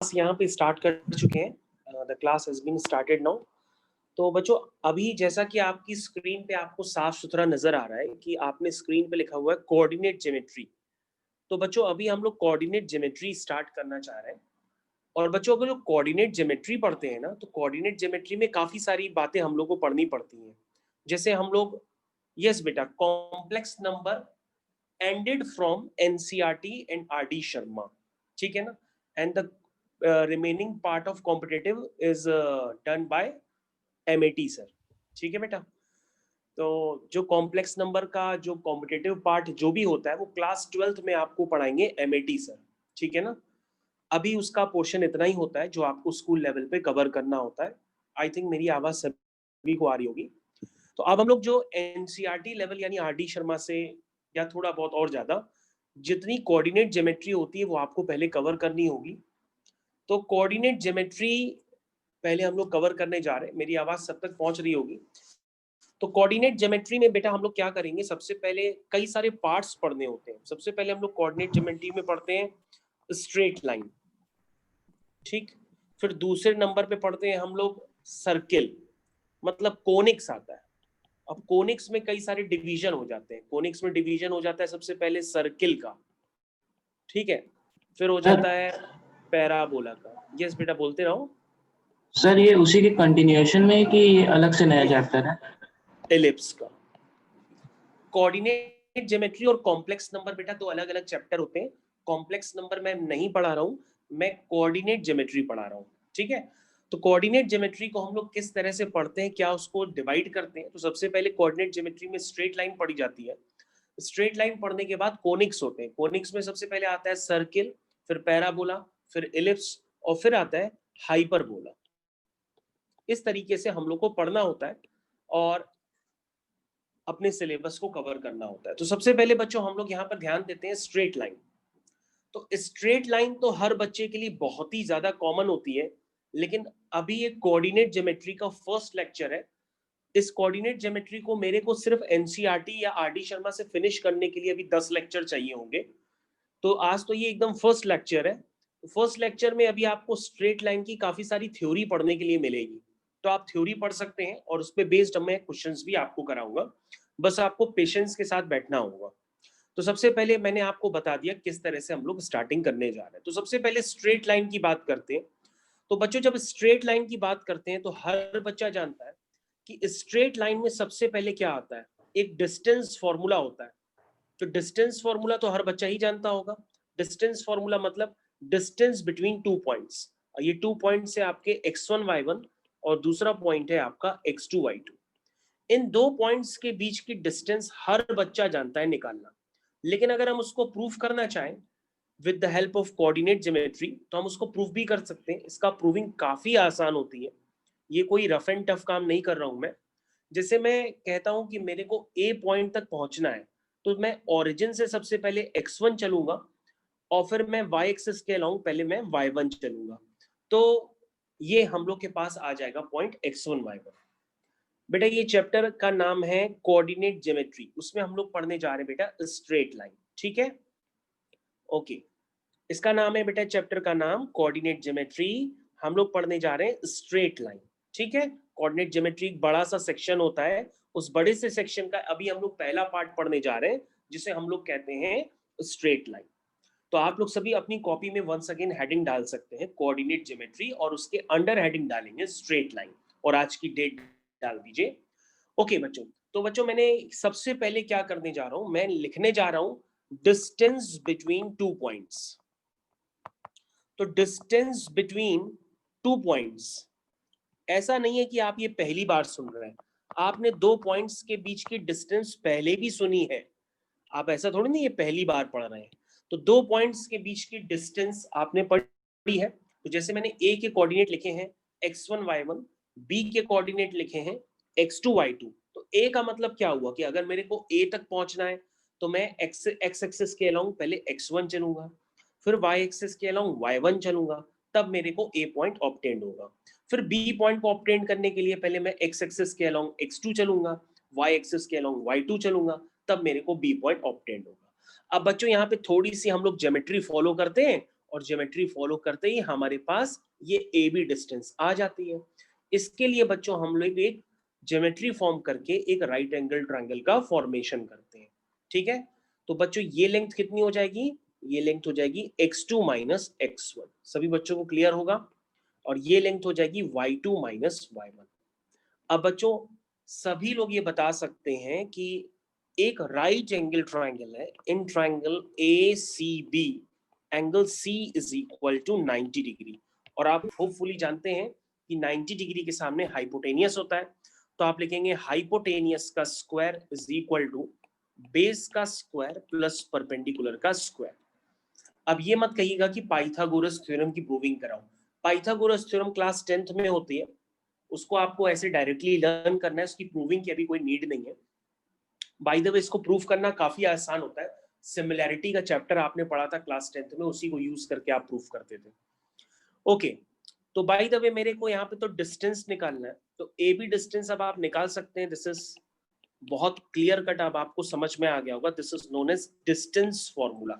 यहाँ पे स्टार्ट कर चुके हैं, the class has been started now. तो बच्चों अभी जैसा कि आपकी स्क्रीन पे आपको साफ सुथरा नजर आ रहा है कि आपने स्क्रीन पे लिखा हुआ है कोऑर्डिनेट ज्योमेट्री। तो बच्चों अभी हम लोग कोऑर्डिनेट ज्योमेट्री स्टार्ट करना चाह रहे हैं। और बच्चों अगर जो कोऑर्डिनेट ज्योमेट्री पढ़ते हैं ना, तो कोऑर्डिनेट ज्योमेट्री में काफी सारी बातें हम लोग को पढ़नी पड़ती हैं। जैसे हम लोग, यस बेटा, complex number ended from NCERT and RD Sharma, ठीक है ना। and the remaining part of competitive is done by MAT sir, ठीक है बेटा। तो जो कॉम्प्लेक्स नंबर का जो कॉम्पिटेटिव पार्ट जो भी होता है वो क्लास 12th में आपको पढ़ाएंगे MAT सर, ठीक है ना। अभी उसका पोर्शन इतना ही होता है जो आपको स्कूल लेवल पे कवर करना होता है। आई थिंक मेरी आवाज सभी को आ रही होगी। तो अब हम लोग जो NCERT लेवल यानी RD शर्मा से या थोड़ा बहुत और ज्यादा जितनी कोऑर्डिनेट ज्योमेट्री होती है वो आपको पहले कवर करनी होगी। तो कोऑर्डिनेट ज्योमेट्री पहले हम लोग कवर करने जा रहे हैं। मेरी आवाज सब तक पहुंच रही होगी। तो कोऑर्डिनेट ज्योमेट्री में बेटा हम लोग क्या करेंगे, सबसे पहले कई सारे पार्ट्स पढ़ने होते हैं। सबसे पहले हम लोग कोऑर्डिनेट ज्योमेट्री में पढ़ते हैं स्ट्रेट लाइन, ठीक। फिर दूसरे नंबर पे पढ़ते हैं हम लोग सर्किल, मतलब कोनिक्स आता है। अब कोनिक्स में कई सारे डिवीजन हो जाते हैं। कोनिक्स में डिवीजन हो जाता है सबसे पहले सर्किल का, ठीक है। फिर हो जाता है पैराबोला का। यस बेटा बोलते रहो। सर ये उसी के कंटिन्यूएशन में कि अलग से नया चैप्टर है? एलिप्स का। कोऑर्डिनेट ज्योमेट्री और कॉम्प्लेक्स नंबर बेटा दो अलग अलग चैप्टर होते हैं। कॉम्प्लेक्स नंबर मैं नहीं पढ़ा रहा हूँ, मैं कोऑर्डिनेट ज्योमेट्री पढ़ा रहा हूँ, ठीक है। तो कोऑर्डिनेट ज्योमेट्री को हम लोग किस तरह से पढ़ते हैं, क्या उसको डिवाइड करते हैं। तो सबसे पहले कोऑर्डिनेट ज्योमेट्री में स्ट्रेट लाइन पढ़ी जाती है। स्ट्रेट लाइन पढ़ने के बाद कोनिक्स होते हैं। कोनिक्स में सबसे पहले आता है सर्किल, फिर पैराबोला, फिर इलिप्स, और फिर आता है हाइपरबोला। इस तरीके से हम लोग को पढ़ना होता है और अपने सिलेबस को कवर करना होता है। तो सबसे पहले बच्चों हम लोग यहाँ पर ध्यान देते हैं स्ट्रेट लाइन। तो स्ट्रेट लाइन तो हर बच्चे के लिए बहुत ही ज्यादा कॉमन होती है, लेकिन अभी ये कोऑर्डिनेट ज्योमेट्री का फर्स्ट लेक्चर है। इस कोऑर्डिनेट ज्योमेट्री को मेरे को सिर्फ एनसीईआरटी या आरडी शर्मा से फिनिश करने के लिए अभी 10 लेक्चर चाहिए होंगे। तो आज तो ये एकदम फर्स्ट लेक्चर है। फर्स्ट लेक्चर में अभी आपको स्ट्रेट लाइन की काफी सारी थ्योरी पढ़ने के लिए मिलेगी। तो आप थ्योरी पढ़ सकते हैं और उस पर बेस्ड मैं क्वेश्चंस भी आपको कराऊंगा। बस आपको पेशेंस के साथ बैठना होगा। तो सबसे पहले मैंने आपको बता दिया किस तरह से हम लोग स्टार्टिंग करने जा रहे हैं। तो सबसे पहले स्ट्रेट लाइन की बात करते हैं। तो बच्चों जब स्ट्रेट लाइन की बात करते हैं तो हर बच्चा जानता है कि स्ट्रेट लाइन में सबसे पहले क्या आता है, एक डिस्टेंस फॉर्मूला होता है। तो डिस्टेंस फॉर्मूला तो हर बच्चा ही जानता होगा। डिस्टेंस फॉर्मूला मतलब डिस्टेंस बिटवीन टू पॉइंट्स। ये 2 पॉइंट्स है आपके x1 y1 और दूसरा पॉइंट है आपका x2 y2। इन दो पॉइंट्स के बीच की डिस्टेंस हर बच्चा जानता है निकालना। लेकिन अगर हम उसको प्रूफ करना चाहें with the help of coordinate geometry तो हम उसको प्रूफ भी कर सकते हैं। इसका प्रूविंग काफी आसान होती है। ये कोई रफ एंड टफ काम नहीं कर रहा हूं मैं। जैसे मैं कहता हूं कि मेरे को ए पॉइंट तक पहुंचना है, तो मैं ओरिजिन से सबसे पहले x1 चलूंगा और फिर मैं y एक्सिस के अलाउंग पहले मैं y1 चलूंगा। तो ये हम लोग के पास आ जाएगा पॉइंट x1 y1। बेटा ये चैप्टर का नाम है कोऑर्डिनेट ज्योमेट्री। उसमें हम लोग पढ़ने जा रहे हैं बेटा स्ट्रेट लाइन, ठीक है। ओके, इसका नाम है बेटा चैप्टर का नाम कोऑर्डिनेट ज्योमेट्री। हम लोग पढ़ने जा रहे हैं स्ट्रेट लाइन, ठीक है। कोऑर्डिनेट ज्योमेट्री एक बड़ा सा सेक्शन होता है। उस बड़े से सेक्शन का अभी हम लोग पहला पार्ट पढ़ने जा रहे हैं जिसे हम लोग कहते हैं स्ट्रेट लाइन। तो आप लोग सभी अपनी कॉपी में वंस अगेन हेडिंग डाल सकते हैं कोऑर्डिनेट ज्योमेट्री और उसके अंडर हेडिंग डालेंगे स्ट्रेट लाइन और आज की डेट डाल दीजिए। ओके बच्चों, तो बच्चों मैंने सबसे पहले क्या करने जा रहा हूं, मैं लिखने जा रहा हूं डिस्टेंस बिटवीन टू पॉइंट्स। तो डिस्टेंस बिटवीन टू पॉइंट्स, ऐसा नहीं है कि आप ये पहली बार सुन रहे हैं। आपने दो पॉइंट्स के बीच की डिस्टेंस पहले भी सुनी है। आप ऐसा थोड़ी नहीं ये पहली बार पढ़ रहे हैं। तो दो पॉइंट्स के बीच की डिस्टेंस आपने पढ़ी है। तो जैसे मैंने ए के कोऑर्डिनेट लिखे हैं x1 y1, बी के कोऑर्डिनेट लिखे हैं x2 y2। तो ए का मतलब क्या हुआ कि अगर मेरे को ए तक पहुंचना है तो मैं एक्स एक्सिस के अलाउंग पहले x1 चलूंगा, फिर y एक्सिस के अलाउंग y1 चलूंगा, तब मेरे को ए पॉइंट ऑब्टेन होगा। फिर बी पॉइंट को ऑब्टेन करने के लिए पहले मैं एक्स एक्सिस के अलाउंग x2 चलूंगा, y एक्सिस के अलाउंग y2 चलूंगा, तब मेरे को बी पॉइंट ऑब्टेन होगा। अब बच्चों यहाँ पे थोड़ी सी हम लोग ज्योमेट्री फॉलो करते हैं और ज्योमेट्री फॉलो करते ही हमारे पास ये ए बी डिस्टेंस आ जाती है। इसके लिए बच्चों हम लोग एक ज्योमेट्री फॉर्म करके एक राइट एंगल ट्रायंगल का फॉर्मेशन करते हैं। ठीक है, तो बच्चों ये लेंथ कितनी हो जाएगी, ये लेंथ हो जाएगी x2 माइनस x1, सभी बच्चों को क्लियर होगा। और ये लेंथ हो जाएगी y2 माइनस y1। अब बच्चों सभी लोग ये बता सकते हैं कि एक राइट एंगल ट्रायंगल है, in triangle A C B angle C is equal to 90 degree, और आप होपफुली जानते हैं कि 90 डिग्री के सामने हाइपोटेनियस होता है, तो आप लिखेंगे हाइपोटेनियस का square is equal to base का स्क्वायर प्लस परपेंडिकुलर का स्क्वायर। अब ये मत कहिएगा कि पाइथागोरस थ्योरम की प्रूविंग कराऊं, पाइथागोरस थ्योरम क्लास 10th में होती है, उसको आपको ऐसे डायरेक्टली लर्न करना है, उसकी प्रूविंग की अभी कोई नीड नहीं है। बाय द वे इसको प्रूव करना काफी आसान होता है, सिमिलैरिटी का चैप्टर आपने पढ़ा था क्लास 10th में, उसी को यूज करके आप प्रूव करते थे। ओके, तो बाय द वे मेरे को यहाँ पे तो डिस्टेंस निकालना है, तो ए बी डिस्टेंस अब आप निकाल सकते हैं। दिस इज बहुत क्लियर कट, अब आपको समझ में आ गया होगा, this is known as distance formula.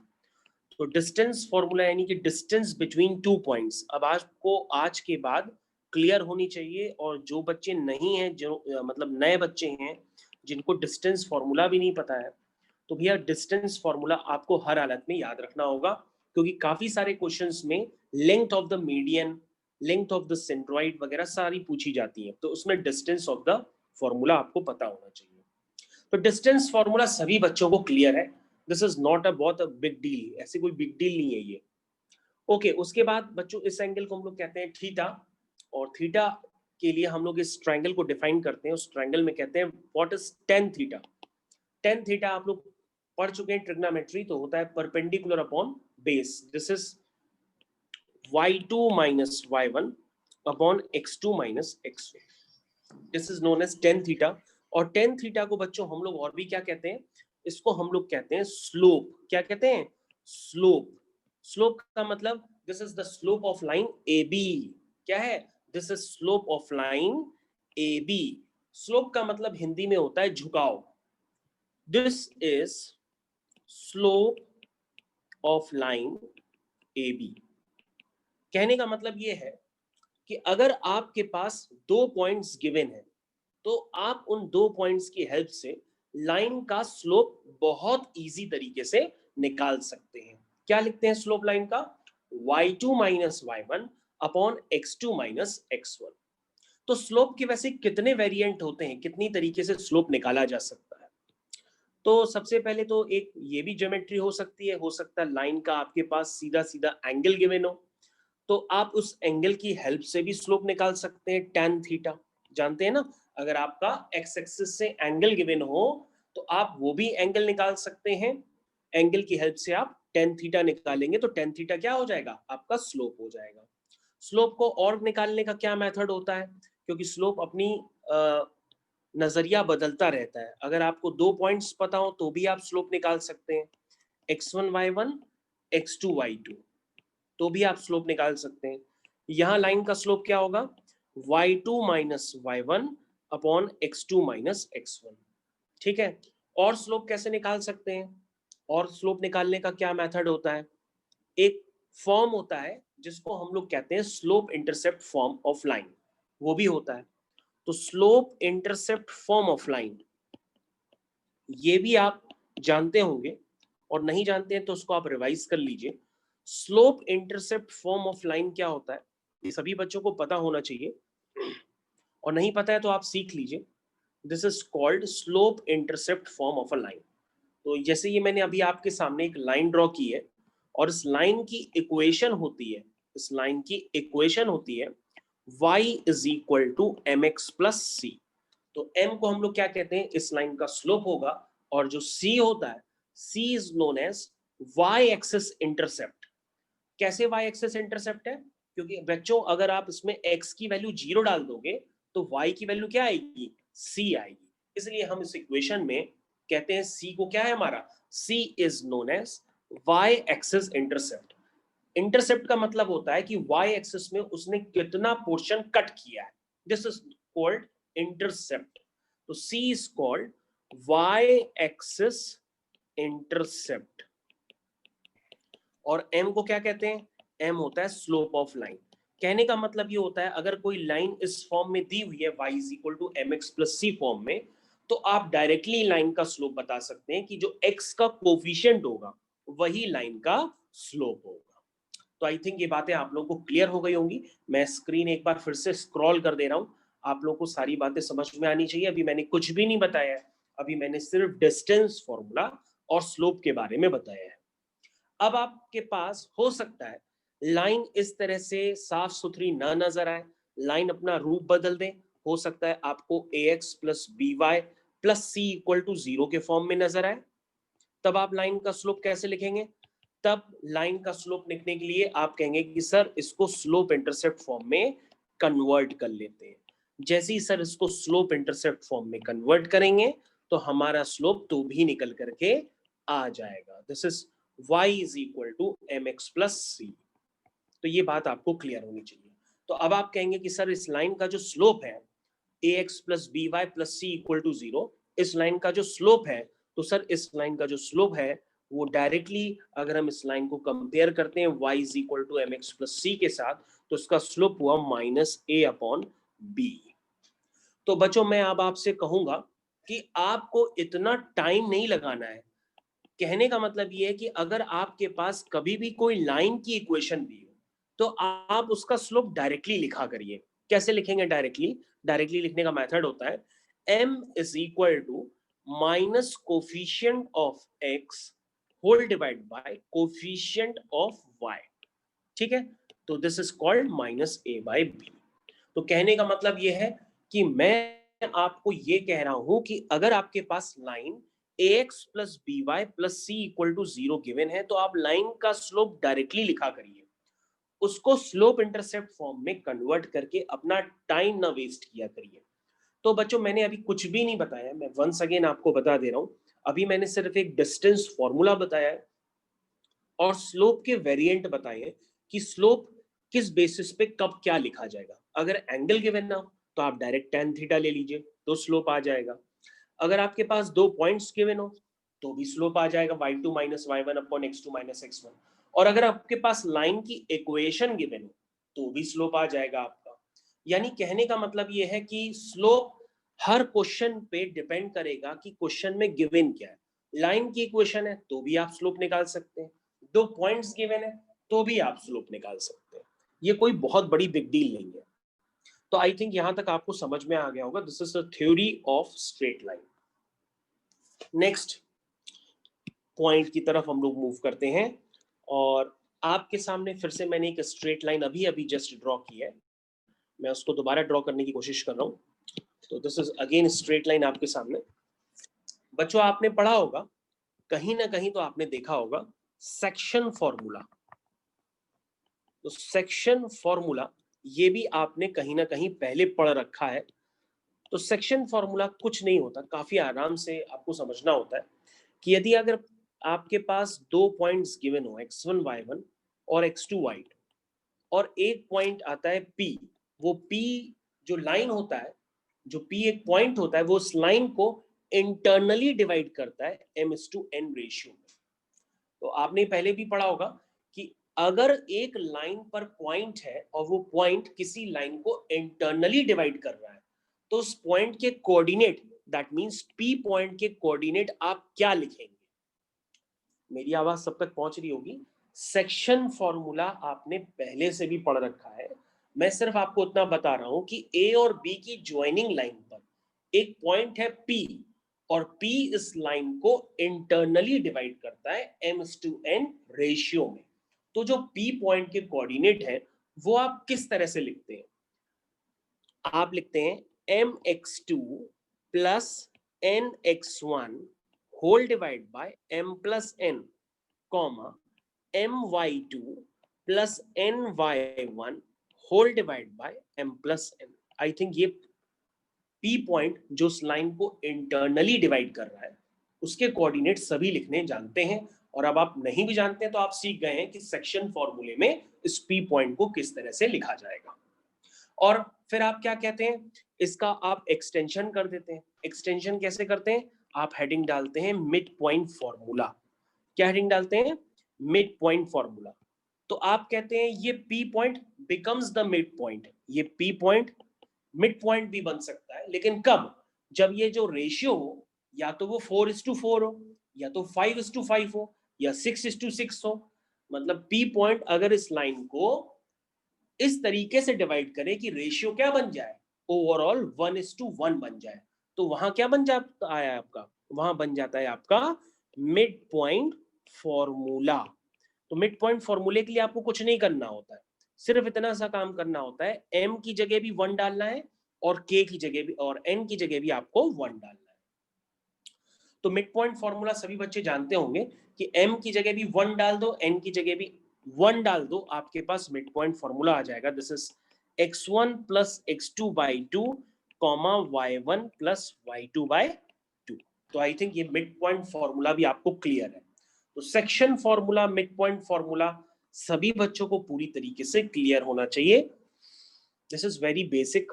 तो डिस्टेंस फॉर्मूला यानी कि डिस्टेंस बिटवीन टू पॉइंट्स अब आपको आज के बाद क्लियर होनी चाहिए। और जो बच्चे नहीं हैं, जो मतलब नए बच्चे हैं जिनको डिस्टेंस फॉर्मूला भी नहीं पता है, तो भैया डिस्टेंस फॉर्मूला आपको हर हालत में याद रखना होगा, क्योंकि काफी सारे क्वेश्चंस में length of the median, length of the centroid वगैरह सारी पूछी जाती है, तो उसमें डिस्टेंस ऑफ द फॉर्मूला आपको पता होना चाहिए। तो डिस्टेंस फॉर्मूला सभी बच्चों को क्लियर है, दिस इज नॉट अ बहुत बिग डील, ऐसी कोई बिग डील नहीं है ये। ओके, उसके बाद बच्चों इस एंगल को हम लोग कहते हैं थीटा, और थीटा के लिए हम लोग इस ट्रायंगल को डिफाइन करते हैं, उस ट्रायंगल में कहते हैं what is tan theta. Tan theta आप लोग पढ़ चुके हैं ट्रिग्नोमेट्री, तो होता है perpendicular upon base, this is y2 minus y1 upon x2 minus x1, this is known as tan theta. और टेन थीटा को बच्चों हम लोग और भी क्या कहते हैं, इसको हम लोग कहते हैं स्लोप। क्या कहते हैं, स्लोप। स्लोप का मतलब this is the slope of line A B. क्या है, this is slope of line A B. Slope का मतलब हिंदी में होता है झुकाव, this is slope of line A B. कहने का मतलब ये है कि अगर आपके पास दो पॉइंट्स गिवन है, तो आप उन दो पॉइंट्स की हेल्प से लाइन का स्लोप बहुत इजी तरीके से निकाल सकते हैं। क्या लिखते हैं स्लोप लाइन का, y2 minus y1 upon x2 minus x1। तो स्लोप के वैसे कितने वेरिएंट होते हैं, कितनी तरीके से स्लोप निकाला जा सकता है। तो सबसे पहले तो एक ये भी ज्योमेट्री हो सकती है, हो सकता है लाइन का आपके पास सीधा सीधा एंगल गिवन हो, तो आप उस एंगल की हेल्प से भी स्लोप निकाल सकते हैं, tan थीटा। जानते हैं ना, अगर आपका एक्स एक्सिस से एंगल गिवन हो तो आप वो भी एंगल निकाल सकते हैं, एंगल की हेल्प से आप tan थीटा निकालेंगे, तो tan थीटा क्या हो जाएगा, आपका स्लोप हो जाएगा। स्लोप को और निकालने का क्या मेथड होता है, क्योंकि स्लोप अपनी नजरिया बदलता रहता है, अगर आपको दो पॉइंट्स पता हो तो भी आप स्लोप निकाल सकते हैं, x1 y1 x2 y2, तो भी आप स्लोप निकाल सकते हैं। यहां लाइन का स्लोप क्या होगा, y2 minus y1 upon x2 minus x1। ठीक है, और स्लोप कैसे निकाल सकते हैं, और स्लोप निकालने का क्या मेथड होता है, एक फॉर्म होता है जिसको हम लोग कहते हैं slope intercept form of line, वो भी होता है। तो slope intercept form of line ये भी आप जानते होंगे, और नहीं जानते हैं तो उसको आप रिवाइज कर लीजिए। Slope intercept form of line क्या होता है, ये सभी बच्चों को पता होना चाहिए, और नहीं पता है तो आप सीख लीजिए। This is called slope intercept form of a line. तो जैसे ये मैंने अभी आपके सामने एक लाइन ड्रॉ की है, और इस लाइन की इक्वेशन होती है, इस लाइन की इक्वेशन होती है y is equal to M x plus c. तो m को हम लोग क्या कहते हैं, इस लाइन का स्लोप होगा, और जो c होता है c is known as y axis intercept. कैसे y एक्सिस इंटरसेप्ट है, क्योंकि बच्चों अगर आप इसमें x की वैल्यू 0 डाल दोगे तो y की वैल्यू क्या आएगी, c आएगी, इसलिए हम इस इक्वेशन में कहते हैं c को क्या है हमारा, c is known as y axis intercept. Intercept का मतलब होता है कि y एक्सिस में उसने कितना पोर्शन कट किया है, दिस इज कॉल्ड इंटरसेप्ट। तो c is called y axis intercept, और m को क्या कहते हैं, m होता है स्लोप ऑफ लाइन। कहने का मतलब ये होता है अगर कोई लाइन इस फॉर्म में दी हुई है y is equal to M x plus C form में, तो आप डायरेक्टली लाइन का स्लोप बता सकते हैं कि जो x का कोफिशिएंट होगा वही लाइन का स्लोप होगा। तो आई थिंक ये बातें आप लोगों को क्लियर हो गई होंगी। मैं स्क्रीन एक बार फिर से स्क्रॉल कर दे रहा हूं, आप लोगों को सारी बातें समझ में आनी चाहिए। अभी मैंने कुछ भी नहीं बताया है, अभी मैंने सिर्फ डिस्टेंस फॉर्मूला और स्लोप के बारे में बताया है। अब आपके पास हो सकता है लाइन इस तरह से साफ सुथरी ना नजर आए, लाइन अपना रूप बदल दे, हो सकता है आपको a x plus b y plus c equal to 0 के फॉर्म में नजर आए। तब आप लाइन का स्लोप कैसे लिखेंगे? तब लाइन का स्लोप लिखने के लिए आप कहेंगे कि सर इसको स्लोप इंटरसेप्ट फॉर्म में कन्वर्ट कर लेते हैं। जैसे ही सर इसको स्लोप इंटरसेप्ट फॉर्म में कन्वर्ट करेंगे तो हमारा स्लोप तो भी निकल करके आ जाएगा। This is y is equal to M x plus c. तो ये बात आपको क्लियर होनी चाहिए। तो अब आप कहेंगे कि सर इस लाइन का जो स्लोप है a x plus b y plus c equal to 0, इस लाइन का जो स्लोप है, तो सर इस लाइन का जो स्लोप है वो डायरेक्टली अगर हम इस लाइन को कंपेयर करते हैं y is equal to M x plus c के साथ, तो इसका स्लोप हुआ माइनस ए अपॉन बी। तो बच्चों मैं अब आपसे कहूंगा कि आपको इतना टाइम नहीं लगाना है। कहने का मतलब ये है कि अगर आपके पास कभी भी कोई लाइन की इक्वेशन दी हो तो आप उसका स्लोप डायरेक्टली लिखा करिए। कैसे लिखेंगे डायरेक्टली? डायरेक्टली लिखने का मेथड होता है m is equal to minus coefficient of x whole divide by coefficient of y। ठीक है, तो this is called minus a by b। तो कहने का मतलब ये है कि मैं आपको ये कह रहा हूं कि अगर आपके पास line ax plus b y plus c equal to 0 given है तो आप लाइन का स्लोप डायरेक्टली लिखा करिए, उसको स्लोप इंटरसेप्ट फॉर्म में कन्वर्ट करके अपना टाइम ना वेस्ट किया करिए। तो बच्चों मैंने अभी कुछ भी नहीं बताया, मैं वंस अगेन आपको बता दे रहा हूं। अभी मैंने सिर्फ एक डिस्टेंस फॉर्मूला बताया है और स्लोप के वेरिएंट बताए कि स्लोप किस बेसिस पे कब क्या लिखा जाएगा। अगर एंगल गिवन ना हो तो आप डायरेक्ट tan थीटा ले लीजिए तो स्लोप आ जाएगा। अगर आपके पास दो पॉइंट्स गिवन हो तो भी स्लोप आ जाएगा y2 minus Y one upon x2 minus x1। और अगर आपके पास लाइन की इक्वेशन गिवन हो तो भी स्लोप आ जाएगा आपका। यानी कहने का मतलब ये है कि स्लोप हर क्वेश्चन पे डिपेंड करेगा कि क्वेश्चन में गिवन क्या है। लाइन की इक्वेशन है तो भी आप स्लोप निकाल सकते हैं, दो पॉइंट्स गिवन है तो भी आप स्लोप निकाल सकते हैं। ये कोई बहुत बड़ी बिग डील नहीं है। तो आई थिंक यहां तक आपको समझ में आ गया होगा। This is the theory of straight line. Next point की तरफ हम लोग मूव करते हैं और आपके सामने फिर से मैंने एक स्ट्रेट लाइन अभी अभी जस्ट ड्रॉ की है, मैं उसको दोबारा ड्रॉ करने की कोशिश कर रहा हूं। तो this is again straight line आपके सामने। बच्चों आपने पढ़ा होगा, कहीं ना कहीं तो आपने देखा होगा सेक्शन फॉर्मूला। तो सेक्शन फॉर्मूला ये भी आपने कहीं ना कहीं पहले पढ़ रखा है। तो सेक्शन फॉर्मूला कुछ नहीं होता, काफी आराम से आपको समझना होता है कि यदि अगर आपके पास दो पॉइंट्स गिवन हो x1 y1 और x2 y2 और एक पॉइंट आता है P, वो P जो लाइन होता है, जो P एक पॉइंट होता है, वो उस लाइन को इंटरनली डिवाइड करता है m/n रेशियो में। तो आपने पहले भी पढ़ा होगा कि अगर एक लाइन पर पॉइंट है और वो पॉइंट किसी लाइन को इंटरनली डिवाइड कर रहा है तो उस पॉइंट के coordinate, that means P point के कोऑर्डिनेट आप क्या लिखेंगे? मेरी आवाज सब तक पहुंच रही होगी। सेक्शन फॉर्मूला आपने पहले से भी पढ़ रखा है, मैं सिर्फ आपको इतना बता रहा हूं कि ए और बी की ज्वाइनिंग लाइन पर एक पॉइंट है P और P इस लाइन को इंटरनली डिवाइड करता है m/n रेशियो में। तो जो P पॉइंट के कोऑर्डिनेट है वो आप किस तरह से लिखते हैं? आप लिखते हैं mx2 plus nx1 whole divide by m plus n comma my2 plus ny1 whole divide by m plus n। I think ये P पॉइंट जो उस लाइन को इंटरनली डिवाइड कर रहा है उसके कोऑर्डिनेट सभी लिखने जानते हैं। और अब आप नहीं भी जानते हैं तो आप सीख गए हैं कि सेक्शन फॉर्मूले में इस P पॉइंट को किस तरह से लिखा जाएगा। और फिर आप क्या कहते हैं, इसका आप एक्सटेंशन कर देते हैं। एक्सटेंशन कैसे करते हैं? आप हेडिंग डालते हैं मिड पॉइंट फॉर्मूला। क्या हेडिंग डालते हैं? Mid point formula. तो आप कहते हैं ये P point becomes the mid point, ये P पॉइंट मिड पॉइंट भी बन सकता है, लेकिन कब? जब ये जो रेशियो हो, या तो वो 4:4 हो, या तो 5:5 हो, या 6:6 हो। मतलब P पॉइंट अगर इस लाइन को इस तरीके से डिवाइड करे कि रेशियो क्या बन जाए, ओवरऑल 1:1 बन जाए, तो वहां क्या बन जाता है आपका? वहां बन जाता है आपका मिड पॉइंट फॉर्मूला। तो मिड पॉइंट फॉर्मूले के लिए आपको कुछ नहीं करना होता है, सिर्फ इतना सा काम करना होता है, m की जगह भी 1 डालना है और k की जगह भी और n की जगह भी आपको 1 डालना है। तो मिड पॉइंट फॉर्मूला सभी बच्चे जानते होंगे कि m की जगह भी 1 डाल दो, n की जगह भी 1 डाल दो, आपके पास मिड पॉइंट फॉर्मूला आ जाएगा। This is x1 plus x2/2 comma y1 plus y2/2। तो आई थिंक ये मिड पॉइंट फॉर्मूला भी आपको क्लियर है। तो section formula, mid point formula सभी बच्चों को पूरी तरीके से क्लियर होना चाहिए। This is very basic.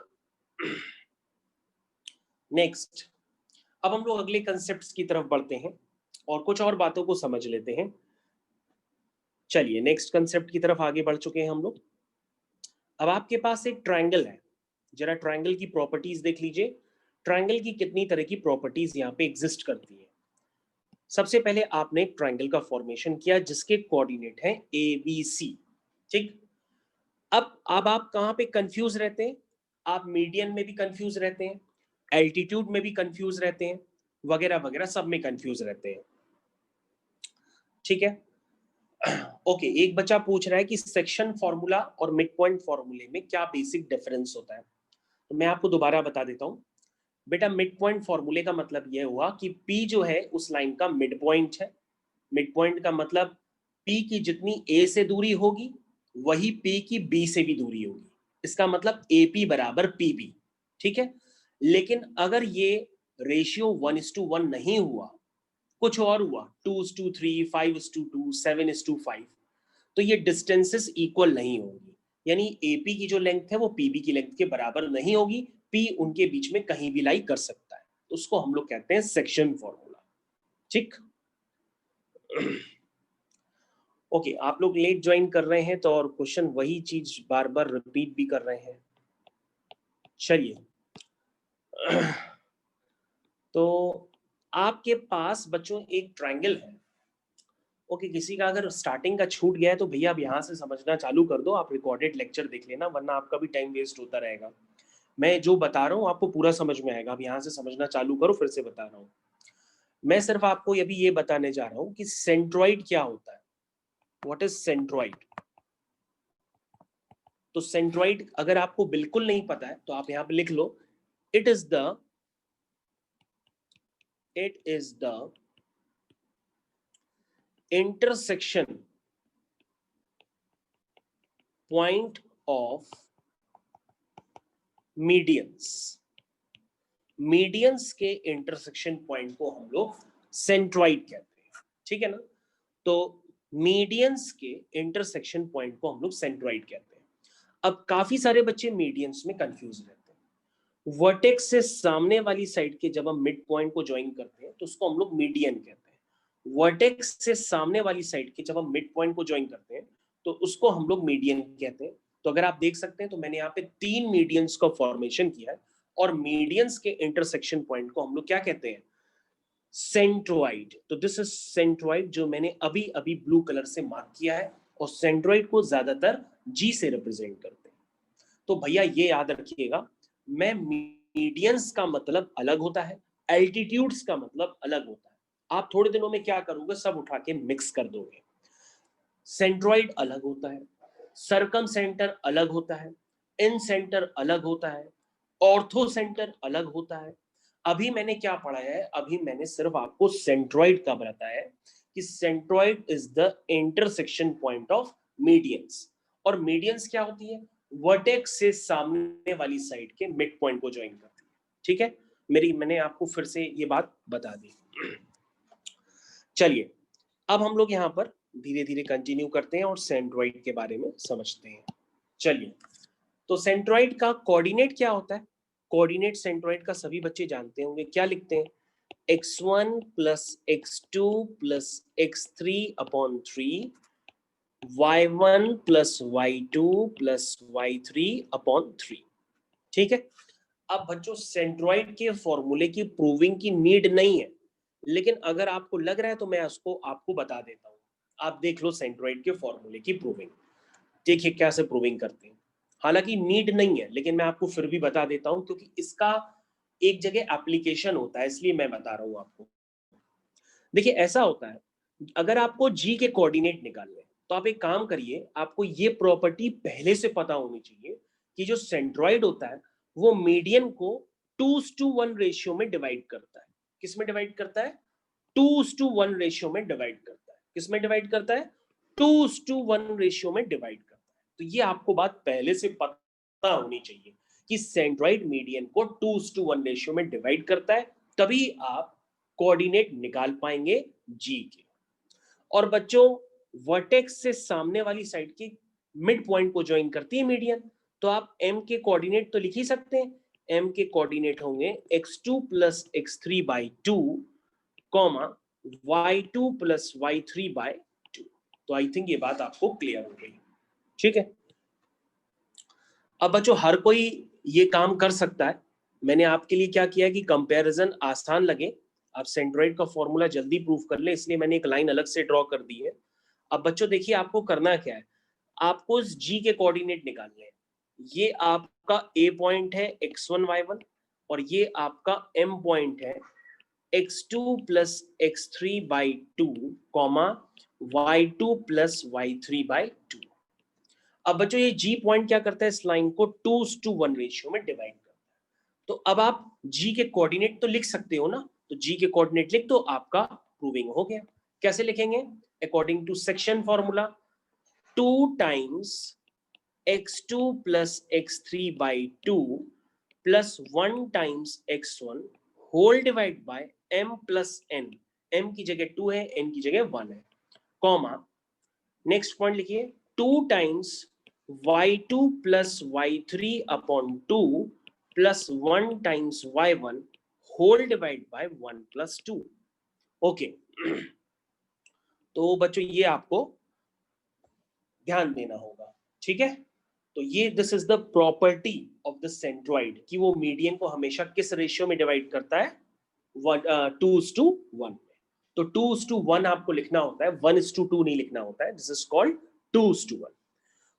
Next, अब हम लोग अगले कंसेप्ट्स की तरफ बढ़ते हैं और कुछ और बातों को समझ लेते हैं। चलिए नेक्स्ट कंसेप्ट की तरफ आगे बढ़ चुके हैं हम लोग। अब आपके पास एक ट्रायंगल है, जरा ट्रायंगल की प्रॉपर्टीज देख लीजिए। ट्रायंगल की कितनी तरह की प्रॉपर्टीज यहाँ पे एग्जिस्ट करती है। सबसे पहले आपने एक ट्रायंगल का फॉर्मेशन किया जिसके कोऑर्डिनेट है ABC, ठीक। अब आप कहाँ पे कंफ्यूज रहते हैं? आप मीडियन में भी कंफ्यूज रहते हैं, एल्टीट्यूड में भी कंफ्यूज रहते हैं, वगैरह वगैरह सब में कंफ्यूज रहते हैं, ठीक है। ओके, एक बच्चा पूछ रहा है कि सेक्शन फॉर्मूला और मिड पॉइंट फॉर्मूले में क्या बेसिक डिफरेंस होता है। तो मैं आपको दोबारा बता देता हूँ। बेटा, मिड पॉइंट फॉर्मूले का मतलब यह हुआ कि P जो है उस लाइन का मिड पॉइंट है। मिड पॉइंट का मतलब P की जितनी A से दूरी होगी वही P की B से भी दूरी होगी। इसका मतलब AP बराबर PB, ठीक है। लेकिन अगर ये रेशियो 1:1 नहीं हुआ, कुछ और हुआ 2:3, 5:2, 7:5, तो ये डिस्टेंसेस इक्वल नहीं होंगी। यानी AP की जो लेंथ है वो PB की लेंथ के बराबर नहीं होगी, P उनके बीच में कहीं भी लाई कर सकता है। तो उसको हम लोग कहते हैं सेक्शन फॉर्मूला, ठीक। ओके, आप लोग लेट ज्वाइन कर रहे हैं तो और क्वेश्चन वही चीज बार बार रिपीट भी कर रहे हैं। चलिए, तो आपके पास बच्चों एक ट्रायंगल है। ओके, किसी का अगर स्टार्टिंग का छूट गया है तो भैया आप यहाँ से समझना चालू कर दो, आप रिकॉर्डेड लेक्चर देख लेना, वरना आपका भी टाइम वेस्ट होता रहेगा। मैं जो बता रहा हूँ आपको पूरा समझ में आएगा, आप यहाँ से समझना चालू करो, फिर से बता रहा हूँ। मैं सिर्फ आपको अभी ये बताने जा रहा हूँ कि सेंट्रॉइड क्या होता है। What is centroid? तो सेंट्रॉइड अगर आपको बिल्कुल नहीं पता है तो आप यहाँ पे लिख लो, it is the intersection point of medians. Medians के इंटरसेक्शन पॉइंट को हम लोग सेंट्रॉइड कहते हैं, ठीक है ना। तो मीडियंस के इंटरसेक्शन पॉइंट को हम लोग सेंट्रॉइड कहते हैं। अब काफी सारे बच्चे मीडियंस में कंफ्यूज रहते हैं। वर्टेक्स से सामने वाली साइड के जब हम मिड पॉइंट को ज्वाइन करते हैं तो उसको हम लोग मीडियन कहते हैं। वर्टेक्स से सामने वाली साइड के जब हम मिड पॉइंट को ज्वाइन करते हैं तो उसको हम लोग मीडियन कहते हैं। तो अगर आप देख सकते हैं तो मैंने यहाँ पे 3 मीडियंस का फॉर्मेशन किया है और मीडियंस के इंटरसेक्शन पॉइंट को हम लोग क्या कहते हैं? सेंट्रोइड। तो दिस इज सेंट्रोइड, जो मैंने अभी अभी ब्लू कलर से मार्क किया है, और सेंट्रोइड को ज्यादातर G से रिप्रेजेंट करते हैं। तो भैया ये याद रखिएगा, मैं मीडियंस का मतलब अलग होता है, एल्टीट्यूड्स का मतलब अलग होता है। आप थोड़े दिनों में क्या करोगे, सब उठा के मिक्स कर दोगे। सेंट्रोइड अलग होता है, सरकम सेंटर अलग होता है, इन सेंटर अलग होता है, ऑर्थो सेंटर अलग होता है। अभी मैंने क्या पढ़ा है? अभी मैंने सिर्फ आपको सेंट्रोइड का बताया है कि centroid is the intersection point of medians. और मीडियंस क्या होती है? वर्टेक्स से सामने वाली साइड के मिड पॉइंट को ज्वाइन करती है, ठीक है। मैंने आपको फिर से ये बात बता दी। चलिए, अब हम लोग यहाँ पर धीरे धीरे कंटिन्यू करते हैं और सेंट्रोइड के बारे में समझते हैं। चलिए, तो सेंट्रोइड का कोऑर्डिनेट क्या होता है? कोऑर्डिनेट सेंट्रोइड का सभी बच्चे जानते होंगे, क्या लिखते हैं? x1 + x2 + x3/3 y1 plus y2 plus y3 upon 3। ठीक है, अब बच्चों सेंट्रॉइड के फॉर्मूले की प्रूविंग की नीड नहीं है, लेकिन अगर आपको लग रहा है तो मैं उसको आपको बता देता हूँ। आप देख लो सेंट्रॉइड के फॉर्मूले की प्रूविंग, देखिए कैसे प्रूविंग करते हैं। हालांकि नीड नहीं है, लेकिन मैं आपको फिर भी बता देता हूँ क्योंकि इसका एक जगह एप्लीकेशन होता है, इसलिए मैं बता रहा हूँ आपको। देखिए ऐसा होता है, अगर आपको जी के कोऑर्डिनेट निकालने तो आप एक काम करिए, आपको ये प्रॉपर्टी पहले से पता होनी चाहिए कि जो सेंट्रॉइड होता है वो मीडियन को 2:1 रेशियो में डिवाइड करता है। किस में डिवाइड करता है? 2:1 रेशियो में डिवाइड करता है। किस में डिवाइड करता है? 2:1 रेशियो में डिवाइड करता है। तो ये आपको बात पहले से पता होनी चाहिए कि सेंट्रॉइड मीडियन को 2:1 रेशियो में डिवाइड करता है, तभी आप कोऑर्डिनेट निकाल पाएंगे जी के। और बच्चों वर्टेक्स से सामने वाली साइड के मिड पॉइंट को ज्वाइन करती है मीडियन, तो आप m के कोऑर्डिनेट तो लिख ही सकते हैं। m के कोऑर्डिनेट होंगे x2 plus x3 by 2 comma y2 plus y3 by 2। तो आई थिंक ये बात आपको क्लियर हो गई। ठीक है, अब बच्चों हर कोई ये काम कर सकता है। मैंने आपके लिए क्या किया कि कंपैरिजन आसान लगे, आप सेंट्रॉइड का फॉर्मूला जल्दी प्रूफ कर ले, इसलिए मैंने एक लाइन अलग से ड्रॉ कर दी है। अब बच्चों देखिए आपको करना क्या है, आपको इस जी के कोऑर्डिनेट निकालने हैं। ये आपका ए पॉइंट है x1 y1 और ये आपका m पॉइंट है x2 plus x3 by 2 comma y2 plus y3 by 2। अब बच्चों ये जी पॉइंट क्या करता है, इस लाइन को 2:1 रेशियो में डिवाइड करता है। तो अब आप जी के कोऑर्डिनेट तो लिख सकते हो ना, तो जी के कोऑर्डिनेट लिख दो, आपका प्रूविंग हो गया। कैसे लिखेंगे? According to section formula, 2 times x2 plus x3 by 2 plus 1 times x1 whole divide by m plus n। m की जगह 2 है, n की जगह 1 है, कॉमा नेक्स्ट पॉइंट लिखिए 2 times y2 plus y3 upon 2 plus 1 times y1 whole divide by 1 plus 2। Okay, तो बच्चों ये आपको ध्यान देना होगा। ठीक है, तो ये this is the property of the centroid कि वो मीडियन को हमेशा किस रेशियो में डिवाइड करता है? 2:1 में। तो 2:1 आपको लिखना होता है, 1:2 नहीं लिखना होता है। This is called 2:1।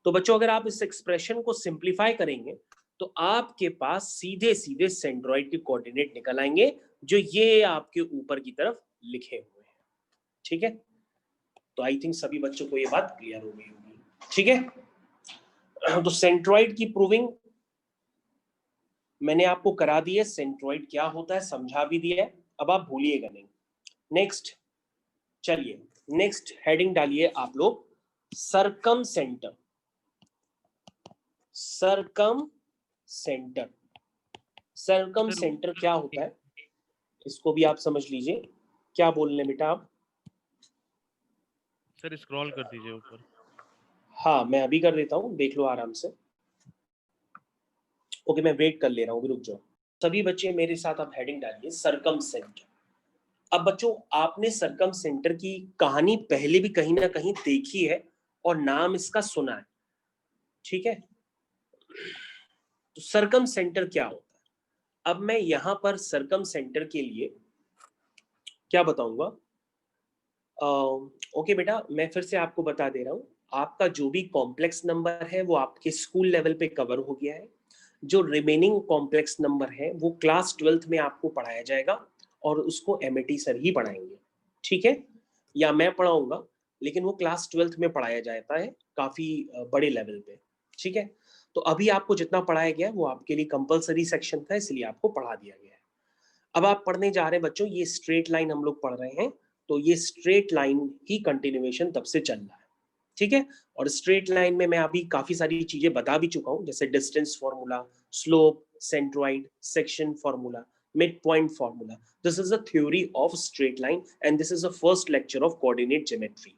तो बच्चों अगर आप इस एक्सप्रेशन को सिंप्लीफाई करेंगे तो आपके पास सीधे सीधे सेंट्रॉइड के कोऑर्डिनेट निकल आएंगे, जो ये आपके ऊपर की तरफ लिखे हुए हैं। ठीक है, तो आई थिंक सभी बच्चों को ये बात क्लियर हो गई होगी। ठीक है, तो सेंट्रॉइड की प्रूविंग मैंने आपको करा दी है, सेंट्रॉइड क्या होता है समझा भी दिया है, अब आप भूलिएगा नहीं। नेक्स्ट चलिए, नेक्स्ट हेडिंग डालिए आप लोग, सरकम सेंटर। सरकम सेंटर, सरकम सेंटर क्या होता है इसको भी आप समझ लीजिए। क्या बोल रहे हैं बेटा आप? सर स्क्रॉल कर दीजिए ऊपर। हाँ मैं अभी कर देता हूँ, देख लो आराम से। ओके मैं वेट कर ले रहा हूँ, रुक जाओ। सभी बच्चे मेरे साथ आप हेडिंग डालिए, सरकम सेंटर। अब बच्चों आपने सरकम सेंटर की कहानी पहले भी कहीं ना कहीं देखी है और नाम इसका सुना है। ठीक है, तो सरकम सेंटर क्या होता है? अब मैं यहां पर सरकम सेंटर के लिए क्या बताऊंगा। ओके बेटा मैं फिर से आपको बता दे रहा हूँ, आपका जो भी कॉम्प्लेक्स नंबर है वो आपके स्कूल लेवल पे कवर हो गया है। जो रिमेनिंग कॉम्प्लेक्स नंबर है वो क्लास 12th में आपको पढ़ाया जाएगा और उसको एमएटी सर ही पढ़ाएंगे। ठीक है, या मैं पढ़ाऊंगा, लेकिन वो क्लास 12th में पढ़ाया जाता है काफ़ी बड़े लेवल पे। ठीक है, तो अभी आपको जितना पढ़ाया गया वो आपके लिए कंपलसरी सेक्शन था, इसलिए आपको पढ़ा दिया गया है। अब आप पढ़ने जा रहे हैं बच्चों, ये स्ट्रेट लाइन हम लोग पढ़ रहे हैं, तो ये स्ट्रेट लाइन ही कंटिन्यूएशन तब से चल रहा है। ठीक है, और स्ट्रेट लाइन में मैं अभी काफी सारी चीजें बता भी चुका हूं, जैसे distance formula, slope, centroid, section formula, mid point formula. This is a theory of straight line and this is a first lecture of coordinate geometry.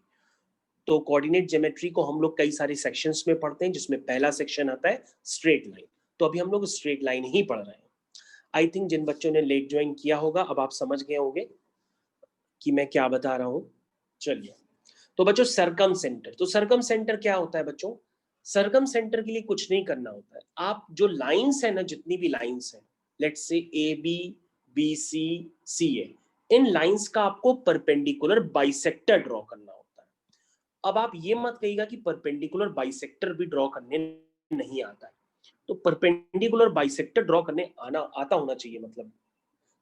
तो कोऑर्डिनेट ज्योमेट्री को हम लोग कई सारे सेक्शंस में पढ़ते हैं, जिसमें पहला सेक्शन आता है स्ट्रेट लाइन। तो अभी हम लोग स्ट्रेट लाइन ही पढ़ रहे हैं। आई थिंक जिन बच्चों ने लेट ज्वाइन किया होगा अब आप समझ गए होंगे कि मैं क्या बता रहा हूं। चलिए, तो बच्चों सरकम सेंटर, तो सरकम सेंटर क्या होता है बच्चों? सरकम सेंटर के लिए कुछ नहीं करना होता है, आप जो लाइंस है ना, जितनी भी लाइंस है, let's say A B, B C, C A, इन लाइंस का आपको परपेंडिकुलर बाइसेक्टर ड्रॉ करना होता है। अब आप ये मत कहिएगा कि परपेंडिकुलर बाइसेक्टर भी ड्रॉ करने नहीं आता है, तो परपेंडिकुलर बाइसेक्टर ड्रॉ करने आता होना चाहिए मतलब।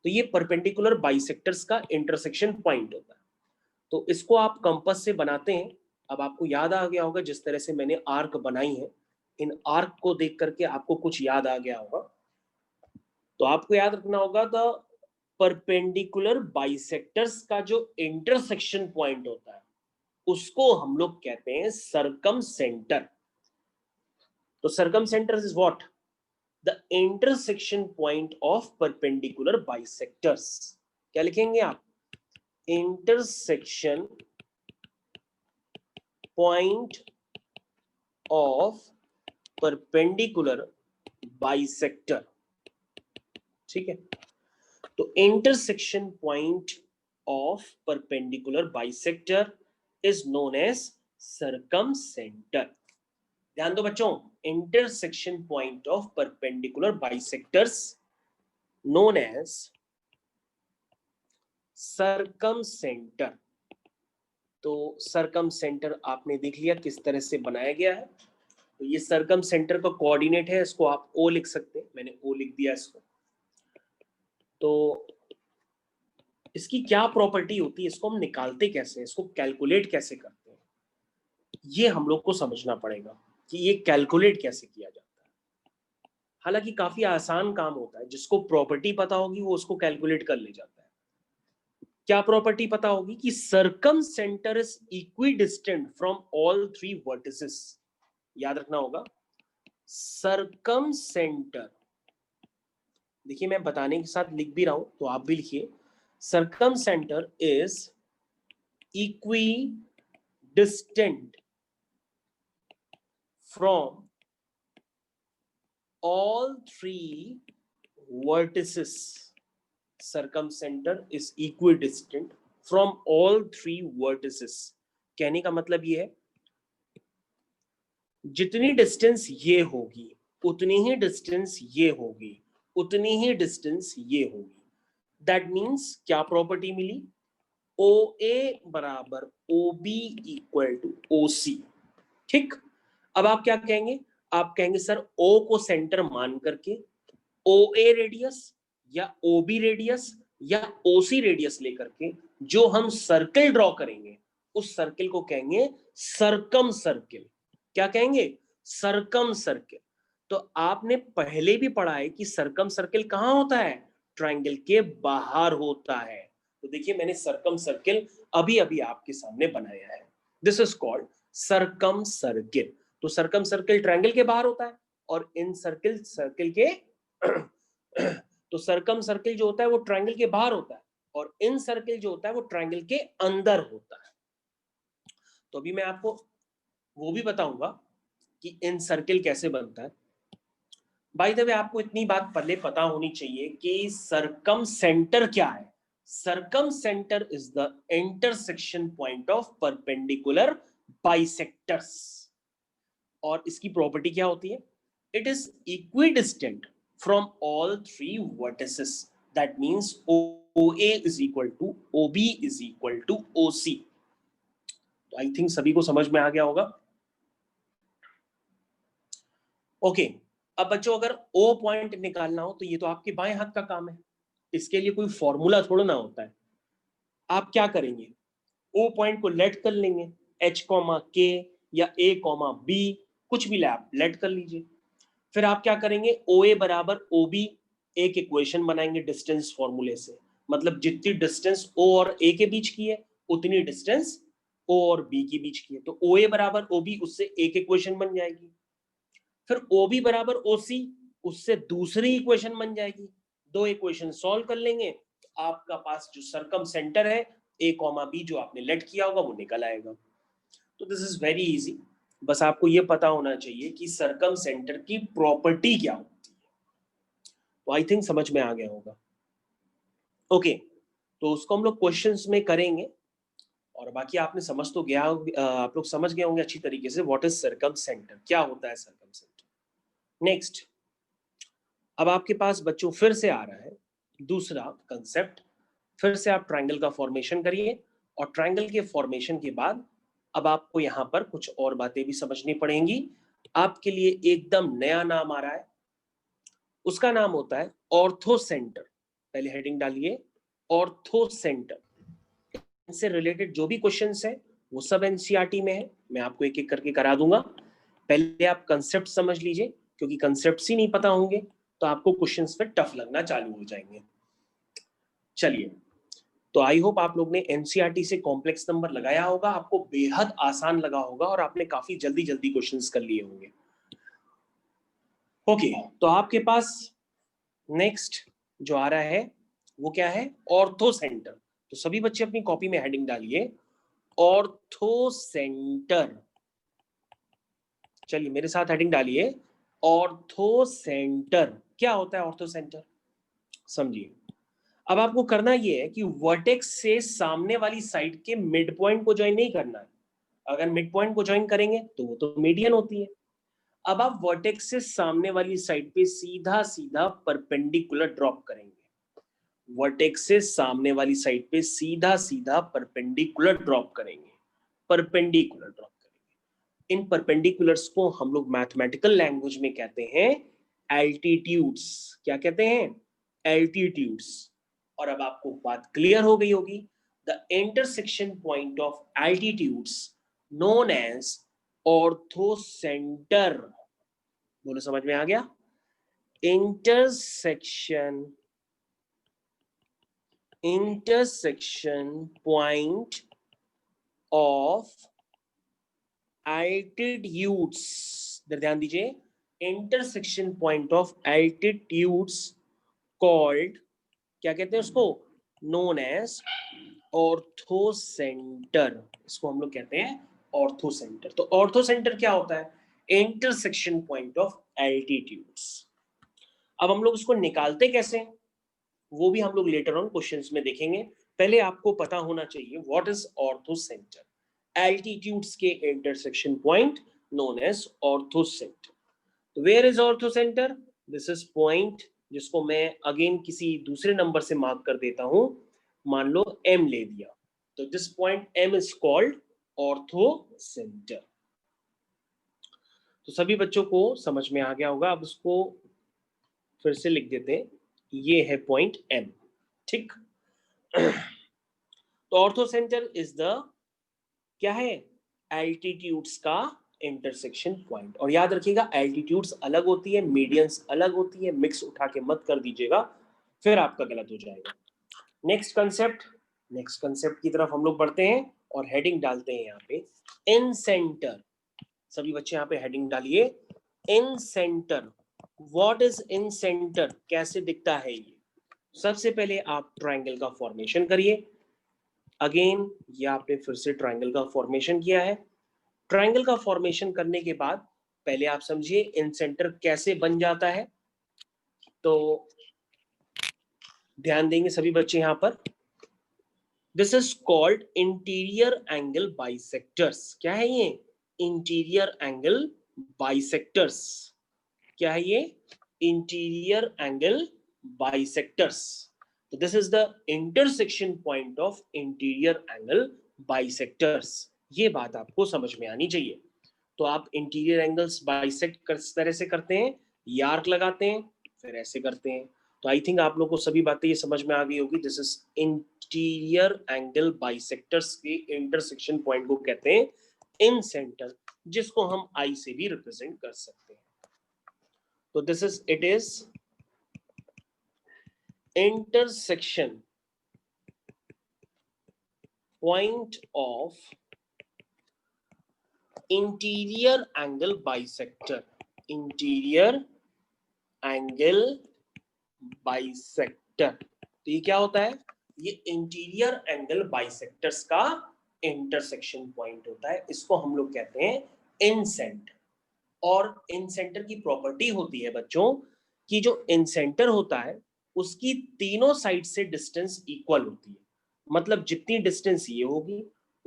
तो ये परपेंडिकुलर बाइसेक्टर्स का इंटरसेक्शन पॉइंट होता है, तो इसको आप कंपास से बनाते हैं। अब आपको याद आ गया होगा जिस तरह से मैंने आर्क बनाई है, इन आर्क को देख करके आपको कुछ याद आ गया होगा। तो आपको याद रखना होगा द परपेंडिकुलर बाइसेक्टर्स का जो इंटरसेक्शन पॉइंट होता है उसको हम लोग कहते हैं सरकम सेंटर। तो circumcentre is what? The intersection point of perpendicular bisectors. क्या लिखेंगे आप? Intersection point of perpendicular bisector, ठीक है। तो intersection point of perpendicular bisector is known as circumcentre. ध्यान दो बच्चों, intersection point of perpendicular bisectors known as circumcentre. तो सरकम सेंटर आपने देख लिया किस तरह से बनाया गया है। तो ये सरकम सेंटर का कोऑर्डिनेट है, इसको आप ओ लिख सकते हैं, मैंने ओ लिख दिया इसको। तो इसकी क्या प्रॉपर्टी होती है, इसको हम निकालते कैसे हैं, इसको कैलकुलेट कैसे करते हैं, ये हम लोग को समझना पड़ेगा कि ये कैलकुलेट कैसे किया जाता है। हालांकि काफी आसान काम होता है, जिसको प्रॉपर्टी पता होगी वो उसको कैलकुलेट कर ले जाता है। क्या प्रॉपर्टी पता होगी कि circumcentre is equidistant from all three vertices. याद रखना होगा, सरकम सेंटर, देखिए मैं बताने के साथ लिख भी रहा हूं तो आप भी लिखिए, circumcentre is equidistant from all three vertices. Circumcenter is equidistant from all three vertices. कहने का मतलब ये है, जितनी डिस्टेंस ये होगी उतनी ही डिस्टेंस ये होगी, उतनी ही डिस्टेंस ये होगी। दैट मीन्स क्या प्रॉपर्टी मिली? OA बराबर OB इक्वल टू OC। ठीक, अब आप क्या कहेंगे? आप कहेंगे सर O को सेंटर मान करके OA रेडियस या OB रेडियस या OC रेडियस लेकर के जो हम सर्कल ड्रॉ करेंगे उस सर्कल को कहेंगे सरकम सर्कल। क्या कहेंगे? सरकम सर्कल। तो आपने पहले भी पढ़ा है कि सरकम सर्कल कहां होता है? ट्रायंगल के बाहर होता है। तो देखिए मैंने सरकम सर्कल अभी अभी आपके सामने बनाया है, दिस इज कॉल्ड सरकम सर्कल। तो सरकम सर्कल ट्रायंगल के बाहर होता है और इन सर्कल के तो सरकम सर्कल जो होता है वो ट्रायंगल के बाहर होता है और इन सर्कल जो होता है वो ट्रायंगल के अंदर होता है। तो अभी मैं आपको वो भी बताऊंगा कि इन सर्कल कैसे बनता है। बाय द वे आपको इतनी बात पहले पता होनी चाहिए कि सरकम सेंटर क्या है। Circumcentre is the intersection point of perpendicular bisectors. और इसकी प्रॉपर्टी क्या होती है? It is equidistant from all three vertices. That means OA is equal to OB is equal to OC. तो आई थिंक सभी को समझ में आ गया होगा। ओके, अब बच्चों अगर O पॉइंट निकालना हो तो ये तो आपके बाएं हाथ का काम है, इसके लिए कोई फॉर्मूला थोड़ा ना होता है। आप क्या करेंगे? O पॉइंट को लेट कर लेंगे, H, K या A, B, कुछ भी आप लेट कर लीजिए। फिर आप क्या करेंगे? OA बराबर OB एक इक्वेशन बनाएंगे डिस्टेंस फॉर्मूले से, मतलब जितनी डिस्टेंस O और A के बीच की है उतनी डिस्टेंस O और B के बीच की है। तो OA बराबर OB उससे एक इक्वेशन बन जाएगी। फिर OB बराबर OC उससे दूसरी इक्वेशन बन जाएगी। दो इक्वेशन सॉल्व कर लेंगे तो आपका पास जो सरकम सेंटर है A, B जो आपने लेट किया होगा वो निकल आएगा। तो दिस इज वेरी इजी, बस आपको ये पता होना चाहिए कि सरकम सेंटर की प्रॉपर्टी क्या होती है। तो आई थिंक समझ में आ गया होगा। ओके, तो उसको हम लोग क्वेश्चंस में करेंगे और बाकी आपने समझ तो गया, आप लोग समझ गए होंगे अच्छी तरीके से व्हाट इज सर्कमसेंटर, क्या होता है सर्कमसेंटर। नेक्स्ट, अब आपके पास बच्चों फिर से आ रहा है दूसरा कंसेप्ट। फिर से आप ट्रायंगल का फॉर्मेशन करिए, और ट्रायंगल के फॉर्मेशन के बाद अब आपको यहाँ पर कुछ और बातें भी समझनी पड़ेंगी। आपके लिए एकदम नया नाम आ रहा है, उसका नाम होता है ऑर्थोसेंटर। पहले हेडिंग डालिए ऑर्थोसेंटर। इससे रिलेटेड जो भी क्वेश्चंस है वो सब एनसीईआरटी में है, मैं आपको एक एक करके करा दूंगा। पहले आप कंसेप्ट समझ लीजिए, क्योंकि कंसेप्ट्स ही नहीं पता होंगे तो आपको क्वेश्चंस फिर टफ लगना चालू हो जाएंगे। चलिए, तो आई होप आप लोग ने एनसीईआरटी से कॉम्प्लेक्स नंबर लगाया होगा, आपको बेहद आसान लगा होगा और आपने काफी जल्दी जल्दी क्वेश्चंस कर लिए होंगे। ओके, तो आपके पास नेक्स्ट जो आ रहा है वो क्या है, ऑर्थोसेंटर। तो सभी बच्चे अपनी कॉपी में हेडिंग डालिए ऑर्थोसेंटर। चलिए मेरे साथ हेडिंग डालिए ऑर्थोसेंटर। क्या होता है ऑर्थोसेंटर, समझिए। अब आपको करना ये है कि वर्टेक्स से सामने वाली साइड के मिड पॉइंट को ज्वाइन नहीं करना है। अगर मिड पॉइंट को ज्वाइन करेंगे तो वो तो मीडियन होती है। अब आप वर्टेक्स से सामने वाली साइड पे सीधा सीधा परपेंडिकुलर ड्रॉप करेंगे। वर्टेक्स से सामने वाली साइड पे सीधा सीधा परपेंडिकुलर ड्रॉप करेंगे, परपेंडिकुलर ड्रॉप करेंगे। इन परपेंडिकुलर्स को हम लोग मैथमेटिकल लैंग्वेज में कहते हैं एल्टीट्यूड्स। क्या कहते हैं, एल्टीट्यूड्स। और अब आपको बात क्लियर हो गई होगी, the intersection point of altitudes known as orthocentre. बोलो समझ में आ गया, इंटरसेक्शन point of altitudes, ध्यान दीजिए, intersection point of altitudes called, क्या कहते हैं उसको, नोन एज ऑर्थोसेंटर। इसको हम लोग कहते हैं ऑर्थोसेंटर। तो ऑर्थोसेंटर क्या होता है, इंटरसेक्शन पॉइंट ऑफ एल्टीट्यूड्स। अब हम लोग इसको निकालते कैसे, वो भी हम लोग लेटर ऑन क्वेश्चंस में देखेंगे। पहले आपको पता होना चाहिए व्हाट इज ऑर्थोसेंटर, एल्टीट्यूड्स के intersection point known as orthocentre. तो where is orthocentre, this is point जिसको मैं अगेन किसी दूसरे नंबर से मार्क कर देता हूं, मान लो m ले दिया, तो this point m is called orthocentre. तो सभी बच्चों को समझ में आ गया होगा। अब उसको फिर से लिख देते हैं, ये है पॉइंट m, ठीक। तो ऑर्थोसेंटर इज द, क्या है, एल्टीट्यूड्स का इंटरसेक्शन पॉइंट। और याद रखिएगा एल्टीट्यूड्स अलग होती है, मीडियंस अलग होती है, मिक्स उठा के मत कर दीजिएगा, फिर आपका गलत हो जाएगा। नेक्स्ट कंसेप्ट की तरफ हम लोग बढ़ते हैं और हेडिंग डालते हैं यहाँ पे इन सेंटर। सभी बच्चे यहाँ पे हेडिंग डालिए incentre. What is incentre, कैसे दिखता है ये। सबसे पहले आप ट्रायंगल का फॉर्मेशन करिए। अगेन ये आपने फिर से ट्रायंगल का फॉर्मेशन किया है। ट्रायंगल का फॉर्मेशन करने के बाद पहले आप समझिए इन सेंटर कैसे बन जाता है। तो ध्यान देंगे सभी बच्चे यहाँ पर, this is called interior angle bisectors. क्या है ये, इंटीरियर एंगल बाइसेक्टर्स। क्या है ये, इंटीरियर एंगल बाइसेक्टर्स। तो this is the intersection point of interior angle bisectors. ये बात आपको समझ में आनी चाहिए। तो आप इंटीरियर एंगल्स बाइसेक्ट किस तरह से करते हैं, ये आर्क लगाते हैं, फिर ऐसे करते हैं। तो आई थिंक आप लोग को सभी बातें ये समझ में आ गई होगी। This is interior angle bisectors के इंटरसेक्शन पॉइंट को कहते हैं इन सेंटर, जिसको हम आई से भी रिप्रेजेंट कर सकते हैं। तो this is, it is intersection point of interior angle bisector, interior angle bisector। तो ये क्या होता है, ये इंटीरियर एंगल बाइसेक्टर्स का इंटरसेक्शन पॉइंट होता है, इसको हम लोग कहते हैं इन सेंटर। और इन सेंटर की प्रॉपर्टी होती है बच्चों कि जो इन सेंटर होता है उसकी तीनों साइड से डिस्टेंस इक्वल होती है। मतलब जितनी डिस्टेंस ये होगी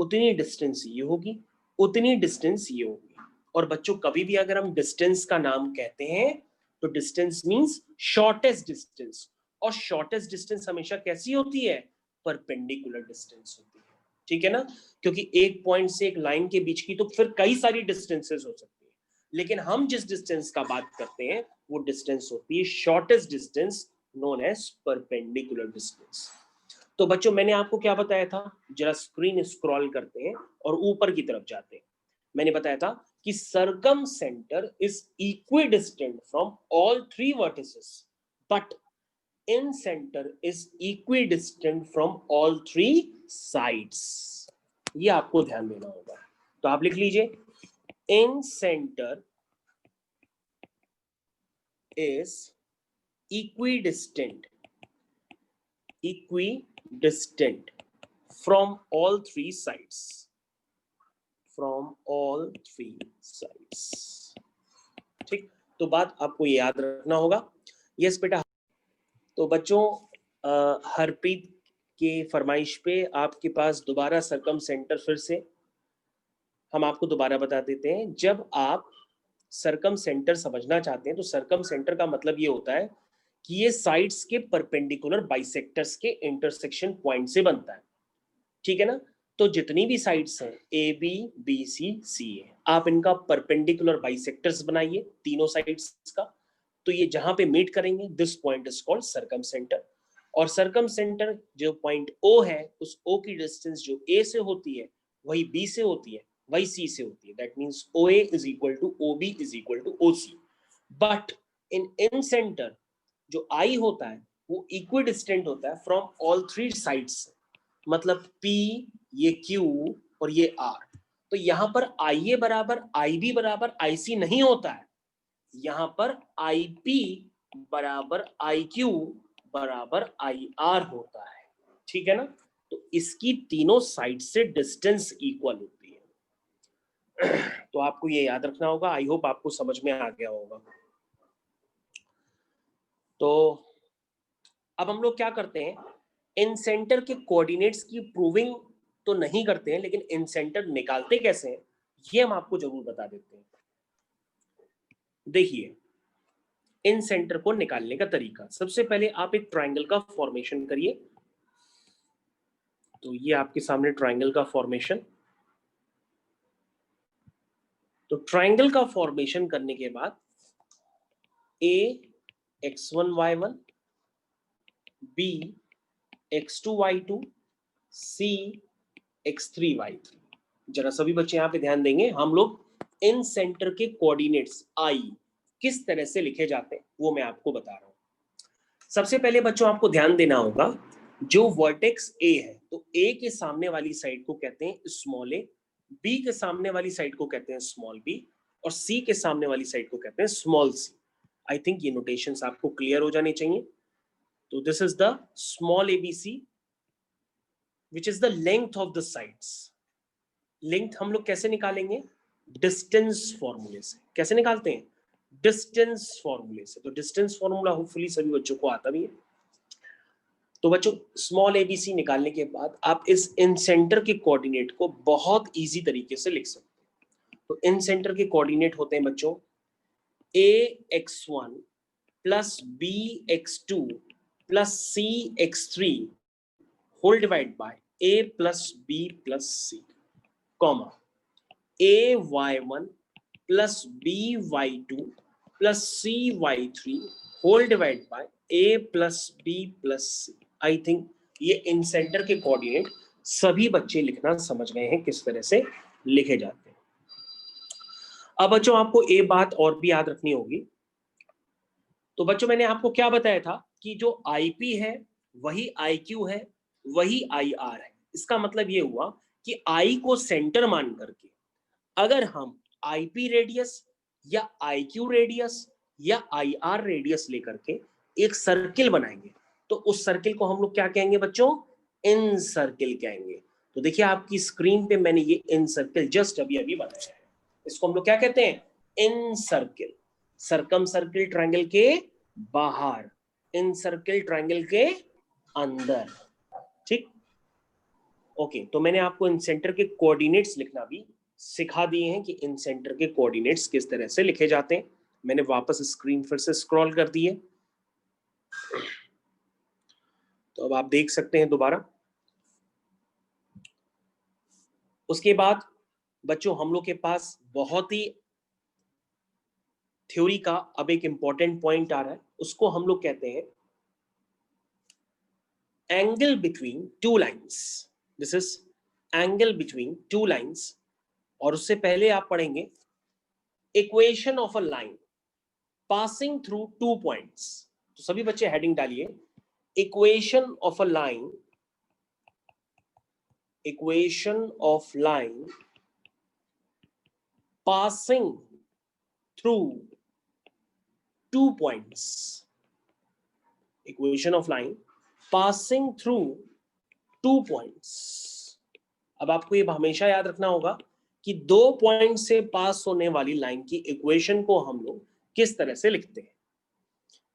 उतनी डिस्टेंस ये होगी, उतनी डिस्टेंस ये होगी। और बच्चों कभी भी अगर हम डिस्टेंस का नाम कहते हैं तो डिस्टेंस मींस शॉर्टेस्ट डिस्टेंस, और शॉर्टेस्ट डिस्टेंस हमेशा कैसी होती है? परपेंडिकुलर डिस्टेंस होती है, ठीक है ना? क्योंकि एक पॉइंट से एक लाइन के बीच की तो फिर कई सारी डिस्टेंसेस हो सकती है, लेकिन हम जिस डिस्टेंस का बात करते हैं वो डिस्टेंस होती है shortest distance, known as perpendicular distance. तो बच्चों मैंने आपको क्या बताया था? जरा स्क्रीन स्क्रॉल करते हैं और ऊपर की तरफ जाते हैं। मैंने बताया था कि circumcentre is equidistant from all three vertices, but incentre is equidistant from all three sides. ये आपको ध्यान देना होगा। तो आप लिख लीजिए, incentre is equidistant from all three sides, ठीक? तो बात आपको याद रखना होगा। यस बेटा। तो बच्चों हरप्रीत के फरमाइश पे आपके पास दोबारा सरकम सेंटर, फिर से हम आपको दोबारा बता देते हैं। जब आप सरकम सेंटर समझना चाहते हैं तो सरकम सेंटर का मतलब ये होता है कि ये साइड्स के परपेंडिकुलर बाइसेक्टर्स के इंटरसेक्शन पॉइंट से बनता है, ठीक है ना? तो जितनी भी साइड्स हैं ए बी बी सी सी ए, आप इनका परपेंडिकुलर बाइसेक्टर्स बनाइए तीनों साइड्स का। तो ये जहां पे मीट करेंगे this point is called circumcentre. और सरकम सेंटर जो पॉइंट ओ है, उस ओ की डिस्टेंस जो ए से होती है वही बी से होती है, वही सी से होती है। That means O A is equal to O B is equal to O C. But incentre जो आई होता है वो इक्विडिस्टेंट होता है फ्रॉम ऑल थ्री साइड्स। मतलब P, ये Q और ये R। तो यहां पर IA बराबर IB बराबर IC नहीं होता है, यहां पर IP बराबर IQ बराबर IR होता है, ठीक है ना? तो इसकी तीनों साइड से डिस्टेंस इक्वल होती है। तो आपको ये याद रखना होगा। आई होप आपको समझ में आ गया होगा। तो अब हम लोग क्या करते हैं, इन सेंटर के कोऑर्डिनेट्स की प्रूविंग तो नहीं करते हैं, लेकिन इन सेंटर निकालते कैसे हैं ये हम आपको जरूर बता देते हैं। देखिए इन सेंटर को निकालने का तरीका, सबसे पहले आप एक ट्रायंगल का फॉर्मेशन करिए। तो ये आपके सामने ट्रायंगल का फॉर्मेशन। तो ट्रायंगल का फॉर्मेशन करने के बाद A x1 y1, B x2 y2, C x3 y3। जरा सभी बच्चे यहाँ पे ध्यान देंगे। हम लोग इन सेंटर के कोऑर्डिनेट्स I किस तरह से लिखे जाते हैं वो मैं आपको बता रहा हूँ। सबसे पहले बच्चों आपको ध्यान देना होगा, जो वर्टेक्स A है तो A के सामने वाली साइड को कहते हैं स्मॉल a, B के सामने वाली साइड को कहते हैं स्मॉल b, और C के सामने वाली साइड को कहते हैं स्मॉल c। आई थिंक ये नोटेशंस आपको क्लियर हो जाने चाहिए। तो this is the small ABC which is the length of the sides. Length हम लोग कैसे निकालेंगे? डिस्टेंस फॉर्मूले से। कैसे निकालते हैं? डिस्टेंस फॉर्मूले से। तो डिस्टेंस फॉर्मूला होपफुली सभी बच्चों को आता भी है। तो बच्चों स्मॉल ABC निकालने के बाद आप इस इन सेंटर के कोऑर्डिनेट को बहुत इजी तरीके से लिख सकते हैं। तो इन सेंटर के कोऑर्डिनेट होते हैं बच्चों AX1 plus BX2 plus CX3 whole divide by A plus B plus C, comma AY1 plus BY2 plus CY3 whole divide by A plus B plus C। I think ये इन centre के coordinate सभी बच्चे लिखना समझ गए हैं किस तरह से लिखे जाते हैं। अब बच्चों आपको एक बात और भी याद रखनी होगी। तो बच्चों मैंने आपको क्या बताया था कि जो IP है वही IQ है, वही IR है। इसका मतलब ये हुआ कि I को सेंटर मान करके अगर हम IP रेडियस या IQ रेडियस या IR रेडियस लेकर के एक सर्किल बनाएंगे तो उस सर्किल को हम लोग क्या कहेंगे बच्चों? इन सर्किल कहेंगे। तो देखिए आपकी स्क्रीन पे मैंने ये इन सर्किल जस्ट अभी अभी बनाया है। इसको हम लोग क्या कहते हैं? Incircle. Circumcircle triangle के बाहर, इन सर्किल ट्रायंगल के अंदर, ठीक? ओके, तो मैंने आपको इन सेंटर के कोऑर्डिनेट्स लिखना भी सिखा दिए हैं कि इन सेंटर के कोऑर्डिनेट्स किस तरह से लिखे जाते हैं। मैंने वापस स्क्रीन फिर से स्क्रॉल कर दी है, तो अब आप देख सकते हैं दोबारा। उसके बाद बच्चों हम लोग के पास बहुत ही थ्योरी का अब एक इंपॉर्टेंट पॉइंट आ रहा है, उसको हम लोग कहते हैं angle between two lines. This is angle between two lines. और उससे पहले आप पढ़ेंगे equation of a line passing through two points. तो सभी बच्चे हेडिंग डालिए, equation of a line, equation of line passing through two points, equation of line passing through two points. अब आपको ये हमेशा याद रखना होगा कि दो पॉइंट से पास होने वाली लाइन की इक्वेशन को हम लोग किस तरह से लिखते हैं।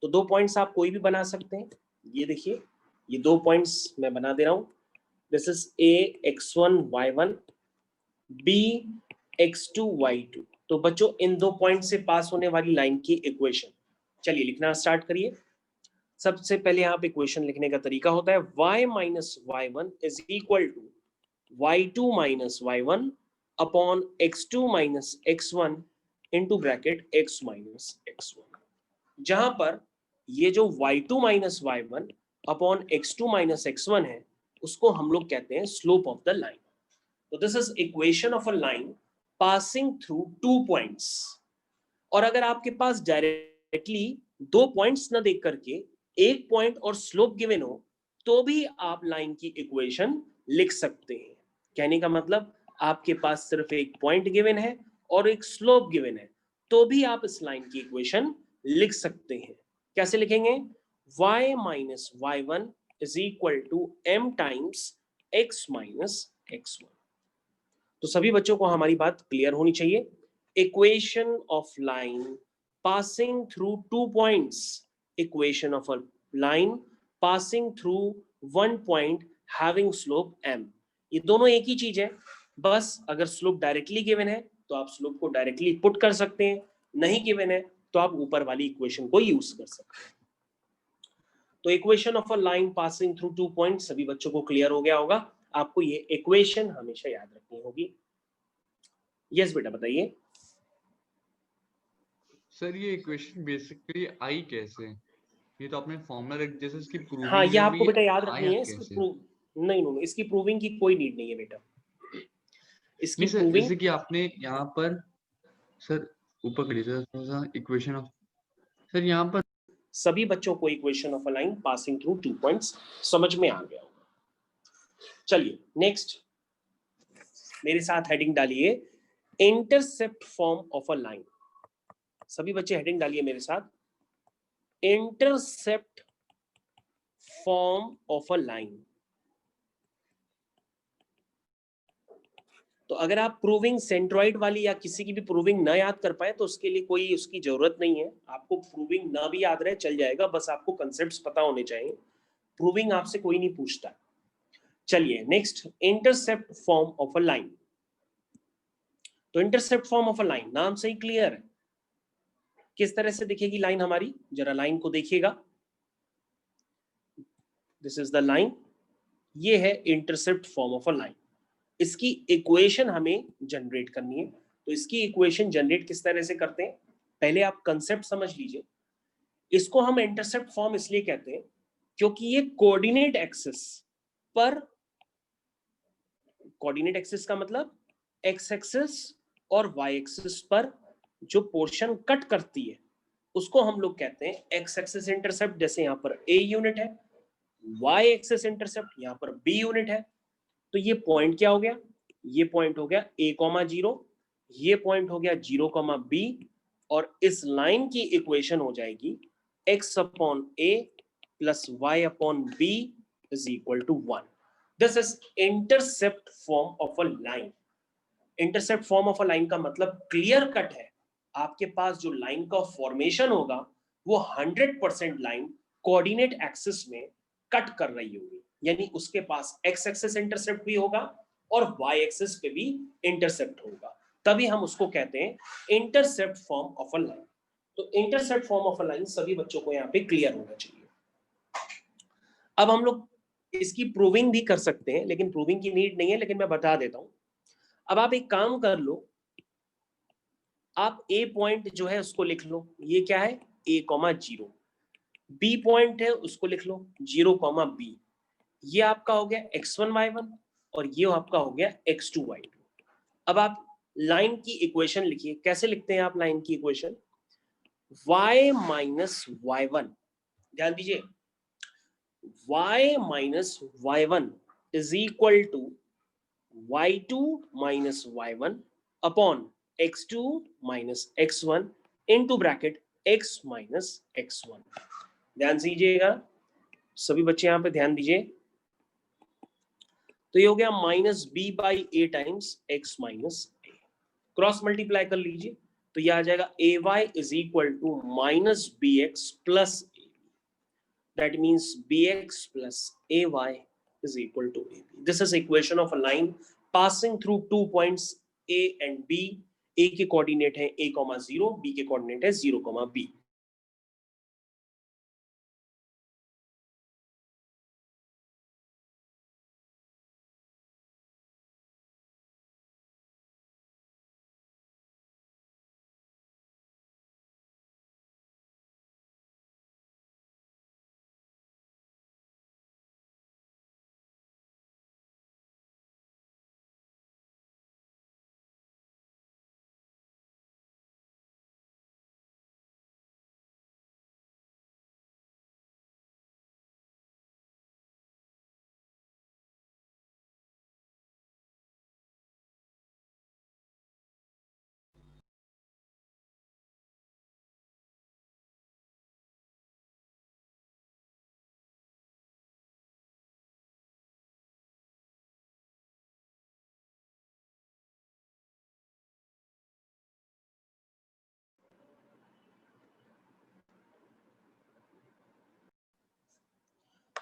तो दो पॉइंट्स आप कोई भी बना सकते हैं। ये देखिए, ये दो पॉइंट्स मैं बना दे रहा हूं। This is A x1 y1, b x2 y2। तो बच्चों इन दो पॉइंट से पास होने वाली लाइन की इक्वेशन चलिए लिखना स्टार्ट करिए। सबसे पहले यहाँ पे इक्वेशन लिखने का तरीका होता है y minus y1 is equal to y2 minus y1 upon x2 minus x1 into bracket x minus x1। जहां पर ये जो y2 minus y1 upon x2 minus x1 है, उसको हम लोग कहते हैं स्लोप ऑफ द लाइन। तो this is equation of a line passing through two points. और अगर आपके पास डायरेक्टली दो पॉइंट्स ना देख करके एक पॉइंट और स्लोप गिवन हो, तो भी आप लाइन की इक्वेशन लिख सकते हैं। कहने का मतलब आपके पास सिर्फ एक पॉइंट गिवन है और एक स्लोप गिवन है, तो भी आप इस लाइन की इक्वेशन लिख सकते हैं। कैसे लिखेंगे? y minus y1 is equal to m times x minus x1। तो सभी बच्चों को हमारी बात क्लियर होनी चाहिए। Equation of line passing through two points, equation of a line passing through one point having slope m। ये दोनों एक ही चीज है, बस अगर स्लोप डायरेक्टली गिवन है तो आप स्लोप को डायरेक्टली पुट कर सकते हैं, नहीं गिवन है तो आप ऊपर वाली इक्वेशन को यूज कर सकते हैं। तो equation of a line passing through two point सभी बच्चों को क्लियर हो गया होगा। आपको ये इक्वेशन हमेशा याद रखनी होगी। यस बेटा बताइए। सर ये इक्वेशन बेसिकली आई कैसे? ये तो आपने फॉर्मूला रख जैसे इसकी प्रूविंग हाँ, ये है आपको भी बेटा याद रखनी आया है। इसकी कैसे? नहीं, इसकी प्रूविंग की कोई नीड नहीं है बेटा। इसकी नहीं सर, प्रूविंग जैसे कि आपने यहाँ पर सर ऊपर करिए सर थोड़ा सा इक्वेशन ऑफ, सर यहाँ पर सभी बच्चों को equation of a line passing through two points समझ में आ गया होगा। चलिए नेक्स्ट मेरे साथ हेडिंग डालिए, intercept form of a line. सभी बच्चे हेडिंग डालिए मेरे साथ, intercept form of a line. तो अगर आप प्रूविंग सेंट्रॉइड वाली या किसी की भी प्रूविंग ना याद कर पाए तो उसके लिए कोई उसकी जरूरत नहीं है। आपको प्रूविंग ना भी याद रहे चल जाएगा, बस आपको कंसेप्ट्स पता होने चाहिए। प्रूविंग आपसे कोई नहीं पूछता। चलिए next, intercept form of a line. तो intercept form of a line नाम से ही क्लियर है किस तरह से दिखेगी लाइन हमारी। जरा लाइन को देखिएगा, दिस इज द लाइन, ये है intercept form of a line. इसकी इक्वेशन हमें जनरेट करनी है। तो इसकी इक्वेशन जनरेट किस तरह से करते हैं, पहले आप कंसेप्ट समझ लीजिए। इसको हम इंटरसेप्ट फॉर्म इसलिए कहते हैं क्योंकि ये कोऑर्डिनेट एक्सिस पर, कोऑर्डिनेट एक्सिस का मतलब एक्स एक्सिस और वाई एक्सिस पर जो पोर्शन कट करती है उसको हम लोग कहते हैं एक्स एक्सिस इंटरसेप्ट। जैसे यहाँ पर ए यूनिट है, वाई एक्सिस इंटरसेप्ट यहाँ पर बी यूनिट है। तो ये पॉइंट क्या हो गया, ये पॉइंट हो गया a कॉमा 0, ये पॉइंट हो गया 0 कॉमा b, और इस लाइन की इक्वेशन हो जाएगी x upon a plus y upon b is equal to 1। This is intercept form of a line. Intercept form of a line का मतलब क्लियर कट है, आपके पास जो लाइन का फॉर्मेशन होगा वो 100% लाइन कोऑर्डिनेट एक्सिस में कट कर रही होगी। यानी उसके पास एक्स एक्सिस इंटरसेप्ट भी होगा और वाई एक्सिस पे भी इंटरसेप्ट होगा, तभी हम उसको कहते हैं intercept form of a line. तो intercept form of a line सभी बच्चों को यहाँ पे क्लियर होना चाहिए। अब हम लोग इसकी प्रूविंग भी कर सकते हैं, लेकिन प्रूविंग की नीड नहीं है, लेकिन मैं बता देता हूं। अब आप एक काम कर लो, आप ए पॉइंट जो है उसको लिख लो, ये क्या है a,0, बी पॉइंट है उसको लिख लो 0,b, ये आपका हो गया x1 y1 और ये आपका हो गया x2 y2। अब आप लाइन की इक्वेशन लिखिए, कैसे लिखते हैं आप लाइन की इक्वेशन, y माइनस y1, ध्यान दीजिए y minus y1 is equal to y2 minus y1 upon x2 minus x1 into bracket x minus x1। ध्यान से दीजिएगा, सभी बच्चे यहां पे ध्यान दीजिए। तो ये हो गया minus b by a times x minus a, cross multiply कर लीजिए तो ये आ जाएगा a y is equal to minus b x plus a, that means b x plus a y is equal to AB. This is equation of a line passing through 2 points A and B. A के coordinate है a, 0, B के coordinate है 0, B.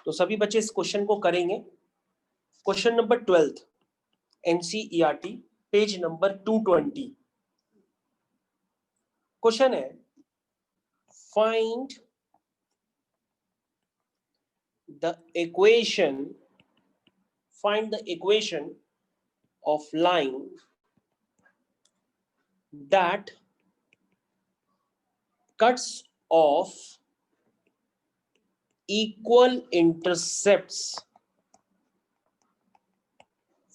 तो सभी बच्चे इस question को करेंगे। Question number 12 NCERT page number 220। Question है find the equation of line that cuts off equal intercepts.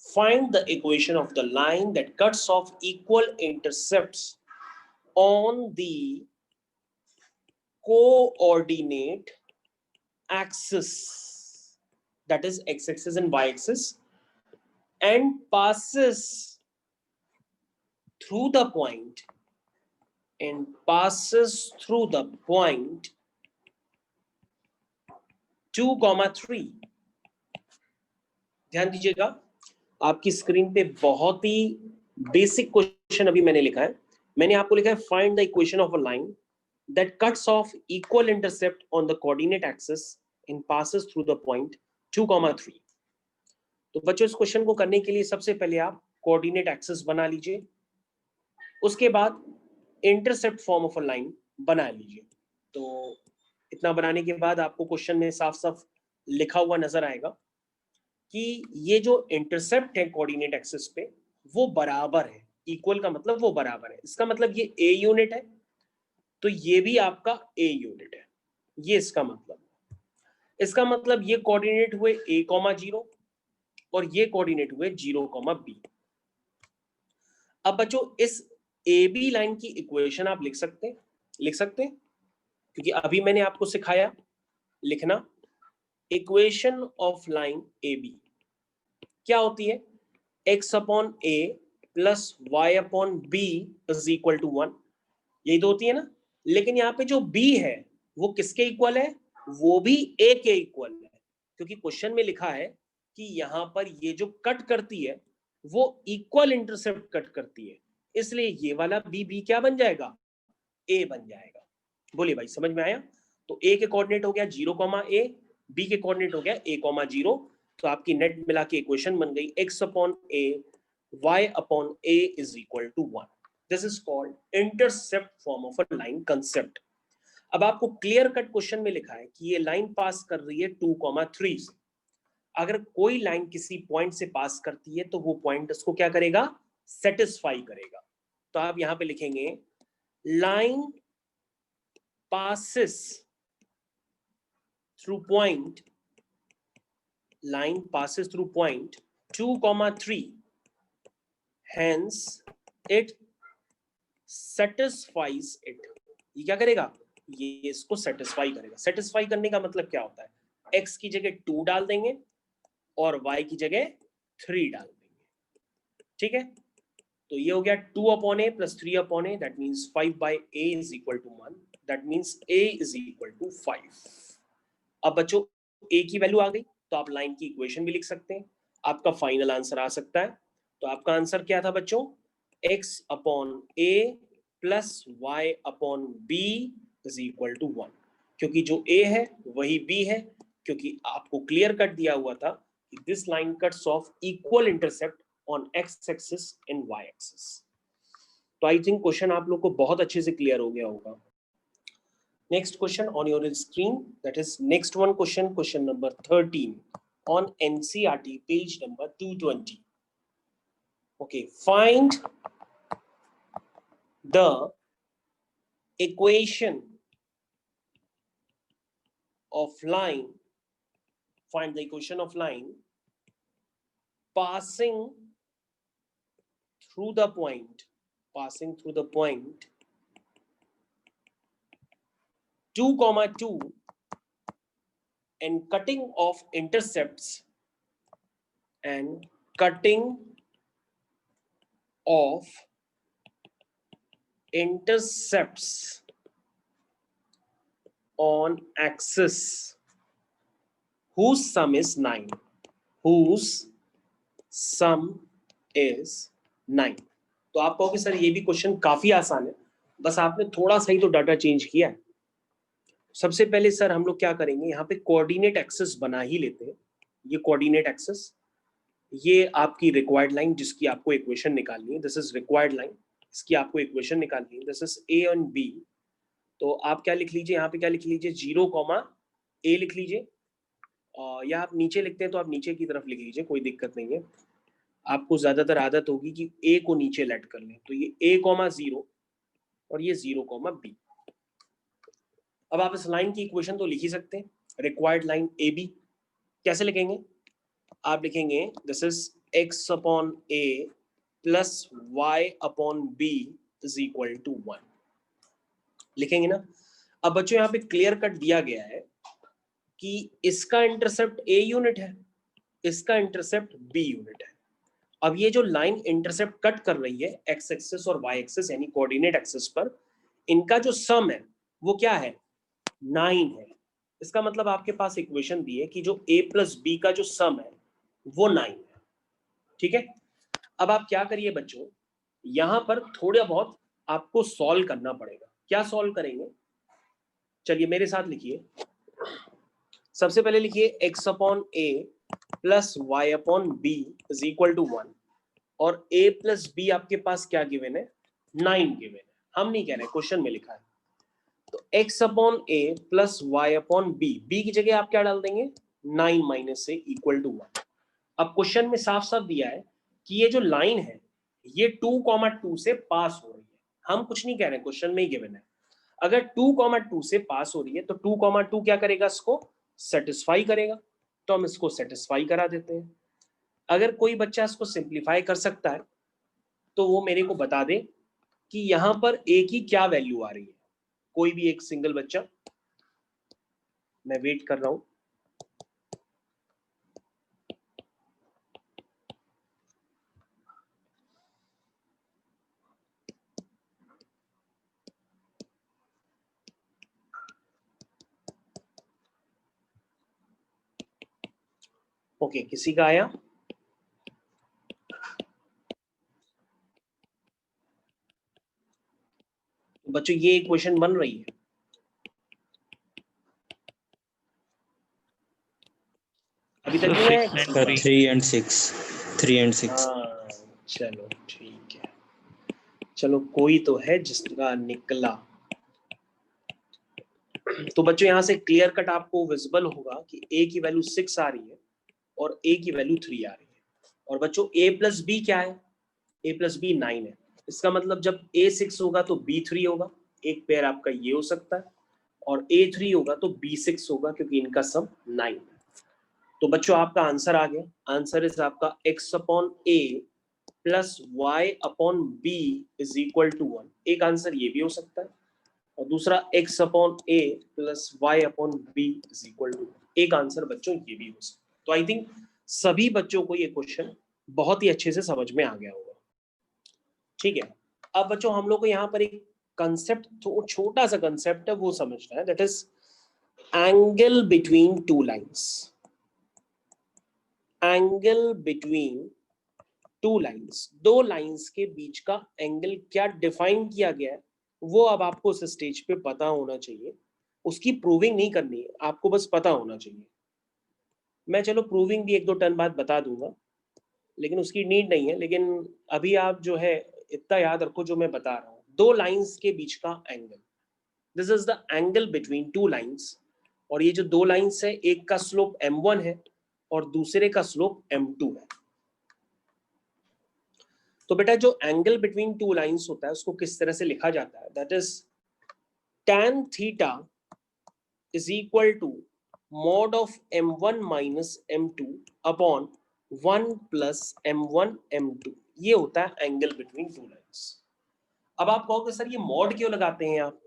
Find the equation of the line that cuts off equal intercepts on the coordinate axis, that is x-axis and y-axis, and passes through the point 2,3। ध्यान दीजिएगा, आपकी screen पे बहुत ही basic question अभी मैंने लिखा है। मैंने आपको लिखा है find the equation of a line that cuts of equal intercept on the coordinate axis and passes through the point 2,3। तो बच्चों इस क्वेश्चन को करने के लिए सबसे पहले आप कोऑर्डिनेट एक्सिस बना लीजिए, उसके बाद intercept form of a line बना लीजिए। तो इतना बनाने के बाद आपको क्वेश्चन में साफ साफ लिखा हुआ नजर आएगा कि ये जो इंटरसेप्ट है कोऑर्डिनेट एक्सिस पे वो बराबर है, इक्वल का मतलब वो बराबर है, इसका मतलब ये ए यूनिट है तो ये भी आपका ए यूनिट है, ये इसका मतलब ये कोऑर्डिनेट हुए a, 0 और ये कोऑर्डिनेट हुए 0, b। अब बच्चों इस ए बी लाइन की इक्वेशन आप लिख सकते हैं क्योंकि अभी मैंने आपको सिखाया लिखना equation of line A B क्या होती है, x upon a plus y upon b is equal to 1, यही तो होती है ना। लेकिन यहाँ पे जो b है वो किसके इक्वल है, वो भी a के इक्वल है, क्योंकि क्वेश्चन में लिखा है कि यहाँ पर ये जो कट करती है वो इक्वल इंटरसेप्ट कट करती है, इसलिए ये वाला b क्या बन जाएगा, a बन जाएगा। बोलिए भाई समझ में आया। तो a के कोऑर्डिनेट हो गया 0, a, बी के कोऑर्डिनेट हो गया a,0, तो आपकी नेट मिला के इक्वेशन बन गई x upon a y upon a is equal to 1. This is called intercept form of a line concept. अब आपको क्लियर कट क्वेश्चन में लिखा है कि ये लाइन पास कर रही है 2,3 से. अगर कोई लाइन किसी पॉइंट से पास करती है तो वो पॉइंट उसको क्या करेगा, सेटिस्फाई करेगा. तो आप यहां पे लिखेंगे line passes through point, line passes through point 2,3, hence it satisfies it. ये क्या करेगा, ये इसको सेटिस्फाई करेगा. सेटिस्फाई करने का मतलब क्या होता है, x की जगह 2 डाल देंगे और y की जगह 3 डाल देंगे. ठीक है, तो ये हो गया 2 upon a plus 3 upon a, that means 5 by a is equal to 1, that means a is equal to 5. अब बच्चों a की वैल्यू आ गई तो आप लाइन की इक्वेशन भी लिख सकते हैं, आपका फाइनल आंसर आ सकता है. तो आपका आंसर क्या था बच्चों, x upon a plus y upon b is equal to 1. क्योंकि जो a है वही b है, क्योंकि आपको क्लियर कट दिया हुआ था कि this line cuts of equal intercept on x axis and y axis. तो आई थिंक क्वेश्चन आप लोग को बहुत अच्छे से क्लियर हो गया होगा. Next question on your screen, that is next one question, question number 13 on NCERT page number 220. Okay, find the equation of line, find the equation of line passing through the point 2,2 and cutting off intercepts on axis whose sum is 9. तो आप कहोगे sir ये भी question काफी आसान है, बस आपने थोड़ा सा ही तो डाटा चेंज किया है. सबसे पहले सर हम लोग क्या करेंगे, यहाँ पे कोऑर्डिनेट एक्सिस बना ही लेते हैं. ये कोऑर्डिनेट एक्सिस, ये आपकी रिक्वायर्ड लाइन जिसकी आपको इक्वेशन निकालनी है, दिस इज रिक्वायर्ड लाइन, इसकी आपको इक्वेशन निकालनी है, this is A and B. तो आप क्या लिख लीजिए, यहाँ पे क्या लिख लीजिए, 0,a लिख लीजिए, या आप नीचे लिखते हैं तो आप नीचे की तरफ लिख लीजिए, कोई दिक्कत नहीं है. आपको ज्यादातर आदत होगी कि a को नीचे लेट कर लें, तो ये a,0 और ये 0,b. अब आप इस लाइन की इक्वेशन तो लिख ही सकते हैं, रिक्वायर्ड लाइन ए बी. कैसे लिखेंगे, आप लिखेंगे this is x upon a plus y upon b is equal to 1. लिखेंगे ना. अब बच्चों यहाँ पे क्लियर कट दिया गया है कि इसका इंटरसेप्ट a यूनिट है, इसका इंटरसेप्ट b यूनिट है. अब ये जो लाइन इंटरसेप्ट कट कर रही है x एक्सिस और y एक्सिस यानी कोऑर्डिनेट एक्सिस पर, इनका जो सम है वो क्या है, 9 है. इसका मतलब आपके पास इक्वेशन दी है कि जो a प्लस b का जो सम है वो 9 है. ठीक है, अब आप क्या करिए बच्चों, यहां पर थोड़ा बहुत आपको सॉल्व करना पड़ेगा. क्या सॉल्व करेंगे, चलिए मेरे साथ लिखिए. सबसे पहले लिखिए x upon a plus y upon b is equal to 1, और a प्लस b आपके पास क्या गिवन है, 9 गिवन है. हम नहीं कह रहे, क्वेश्चन में लिखा है. तो x upon a plus y upon b, b की जगह आप क्या डाल देंगे, 9 माइनस से इक्वल टू 1. अब क्वेश्चन में साफ साफ दिया है कि ये जो लाइन है ये 2,2 से पास हो रही है. हम कुछ नहीं कह रहे, क्वेश्चन में ही गिवन है. अगर 2,2 से पास हो रही है तो 2,2 क्या करेगा, इसको सेटिस्फाई करेगा. तो हम इसको सेटिस्फाई करा देते हैं. अगर कोई बच्चा इसको सिंप्लीफाई कर सकता है तो वो मेरे को बता दे कि यहां पर a की क्या वैल्यू आ रही है. कोई भी एक सिंगल बच्चा, मैं वेट कर रहा हूं. ओके, किसी का आया, बच्चों ये इक्वेशन बन रही है. अभी तक नहीं आया? 3 and 6. 3 and 6. हाँ चलो ठीक है, चलो कोई तो है जिसका निकला। तो बच्चों यहाँ से क्लियर कट आपको विजिबल होगा कि a की वैल्यू 6 आ रही है और a की वैल्यू 3 आ रही है। और बच्चों a प्लस बी क्या है? a प्लस बी 9 है। इसका मतलब जब a 6 होगा तो b 3 होगा, एक पेयर आपका ये हो सकता है, और a 3 होगा तो b 6 होगा, क्योंकि इनका सम 9 है। तो बच्चों आपका आंसर आ गया। आंसर इज आपका x upon a plus y upon b is equal to 1। एक आंसर ये भी हो सकता है, और दूसरा x upon a plus y upon b is equal to. एक आंसर बच्चों ये भी हो सकता है। तो आई थिंक सभी बच्चों को ये क्वेश्चन बहुत ही अच्छे से समझ में आ गया होगा। ठीक है, अब बच्चों हम लोग को यहाँ पर एक कंसेप्ट, तो छोटा सा कंसेप्ट है वो समझना है, that is angle between two lines. Angle between two lines, दो लाइंस के बीच का एंगल क्या डिफाइन किया गया है वो अब आपको उस स्टेज पे पता होना चाहिए। उसकी प्रूविंग नहीं करनी है, आपको बस पता होना चाहिए। मैं चलो प्रूविंग भी एक दो टर्न बाद बता दूंगा, लेकिन उसकी नीड नहीं है। लेकिन अभी आप जो है इतना याद रखो जो मैं बता रहा हूँ, दो लाइंस के बीच का angle, this is the angle between two lines. और ये जो दो लाइंस है, एक का स्लोप m1 है और दूसरे का स्लोप m2 है। तो बेटा जो एंगल बिटवीन टू लाइंस होता है उसको किस तरह से लिखा जाता है, that is tan theta is equal to mod of m1 minus m2 upon 1 plus m1 m2। ये होता है एंगल बिटवीन टू लाइंस। अब आप कहोगे सर ये मॉड क्यों लगाते हैं आप?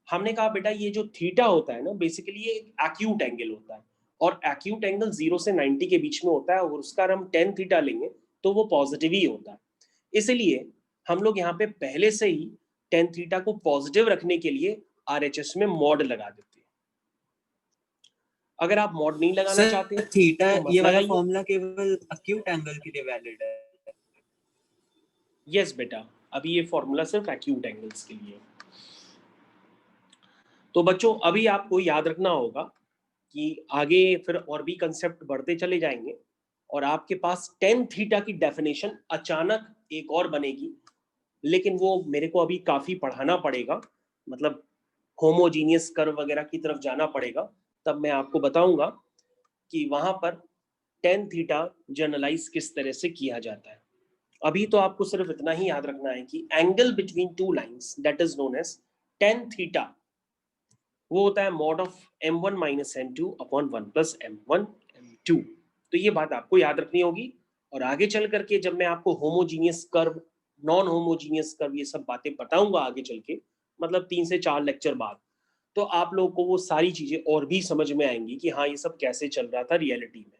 हमने कहा बेटा ये जो थीटा होता है ना, बेसिकली ये एक एक्यूट एंगल होता है, और एक्यूट एंगल 0 से 90 के बीच में होता है, और उसका हम tan थीटा लेंगे तो वो पॉजिटिव ही होता है। इसलिए हम लोग यहाँ पे पहले से ही tan थीटा को पॉजिटिव रखने के लिए RHS में मॉड लगा देते हैं। अगर आप मॉड नहीं लगाना चाहते हैं थीटा तो मत ये वाला लगाइए। फॉर्मूला केवल एक्यूट एंगल के लिए वैलिड है। यस बेटा, अभी ये फॉर्मूला सिर्फ एक्यूट एंगल्स के लिए। तो बच्चों अभी आपको याद रखना होगा कि आगे फिर और भी कंसेप्ट बढ़ते चले जाएंगे, और आपके पास tan थीटा की डेफिनेशन अचानक एक और बनेगी, लेकिन वो मेरे को अभी काफी पढ़ाना पड़ेगा, मतलब होमोजीनियस कर्व वगैरह की तरफ जाना पड़ेगा, तब मैं आपको बताऊंगा कि वहां पर tan थीटा जनरलाइज किस तरह से किया जाता है। अभी तो आपको सिर्फ इतना ही याद रखना है कि angle between two lines that is known as tan theta, वो होता है mod of m1 minus m2 upon 1 plus m1 m2। तो ये बात आपको याद रखनी होगी, और आगे चल करके जब मैं आपको homogeneous curve, non homogeneous curve, ये सब बातें बताऊंगा आगे चल के, मतलब 3 से 4 लेक्चर बाद, तो आप लोगों को वो सारी चीजें और भी समझ में आएंगी कि हाँ ये सब कैसे चल रहा था रियलिटी में।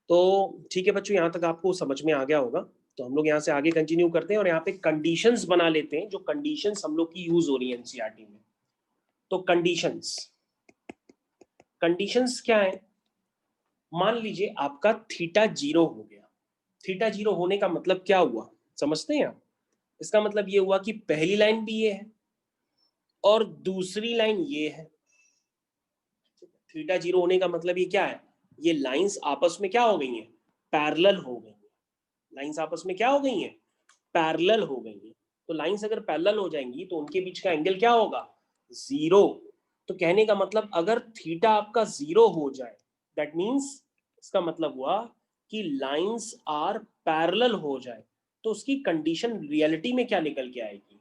तो ठीक है बच्चों, यहाँ तक आपको समझ में आ गया होगा। तो हम लोग यहाँ से आगे कंटिन्यू करते हैं और यहाँ पे कंडीशंस बना लेते हैं, जो कंडीशंस हम लोग की यूज हो रही है एनसीईआरटी में। तो कंडीशंस क्या है? मान लीजिए आपका थीटा 0 हो गया। थीटा 0 होने का मतलब क्या हुआ, समझते हैं आप? इसका मतलब ये हुआ कि पहली लाइन भी ये है और दूसरी लाइन ये है। थीटा 0 होने का मतलब ये क्या है, ये लाइंस आपस में क्या हो गई हैं, पैरेलल हो गई हैं। लाइंस आपस में क्या हो गई हैं, पैरेलल हो गई हैं। तो लाइंस अगर पैरेलल हो जाएंगी तो उनके बीच का एंगल क्या होगा, 0। तो कहने का मतलब अगर थीटा आपका 0 हो जाए, दैट मीन्स इसका मतलब हुआ कि लाइंस आर पैरेलल हो जाए, तो उसकी कंडीशन रियलिटी में क्या निकल के आएगी?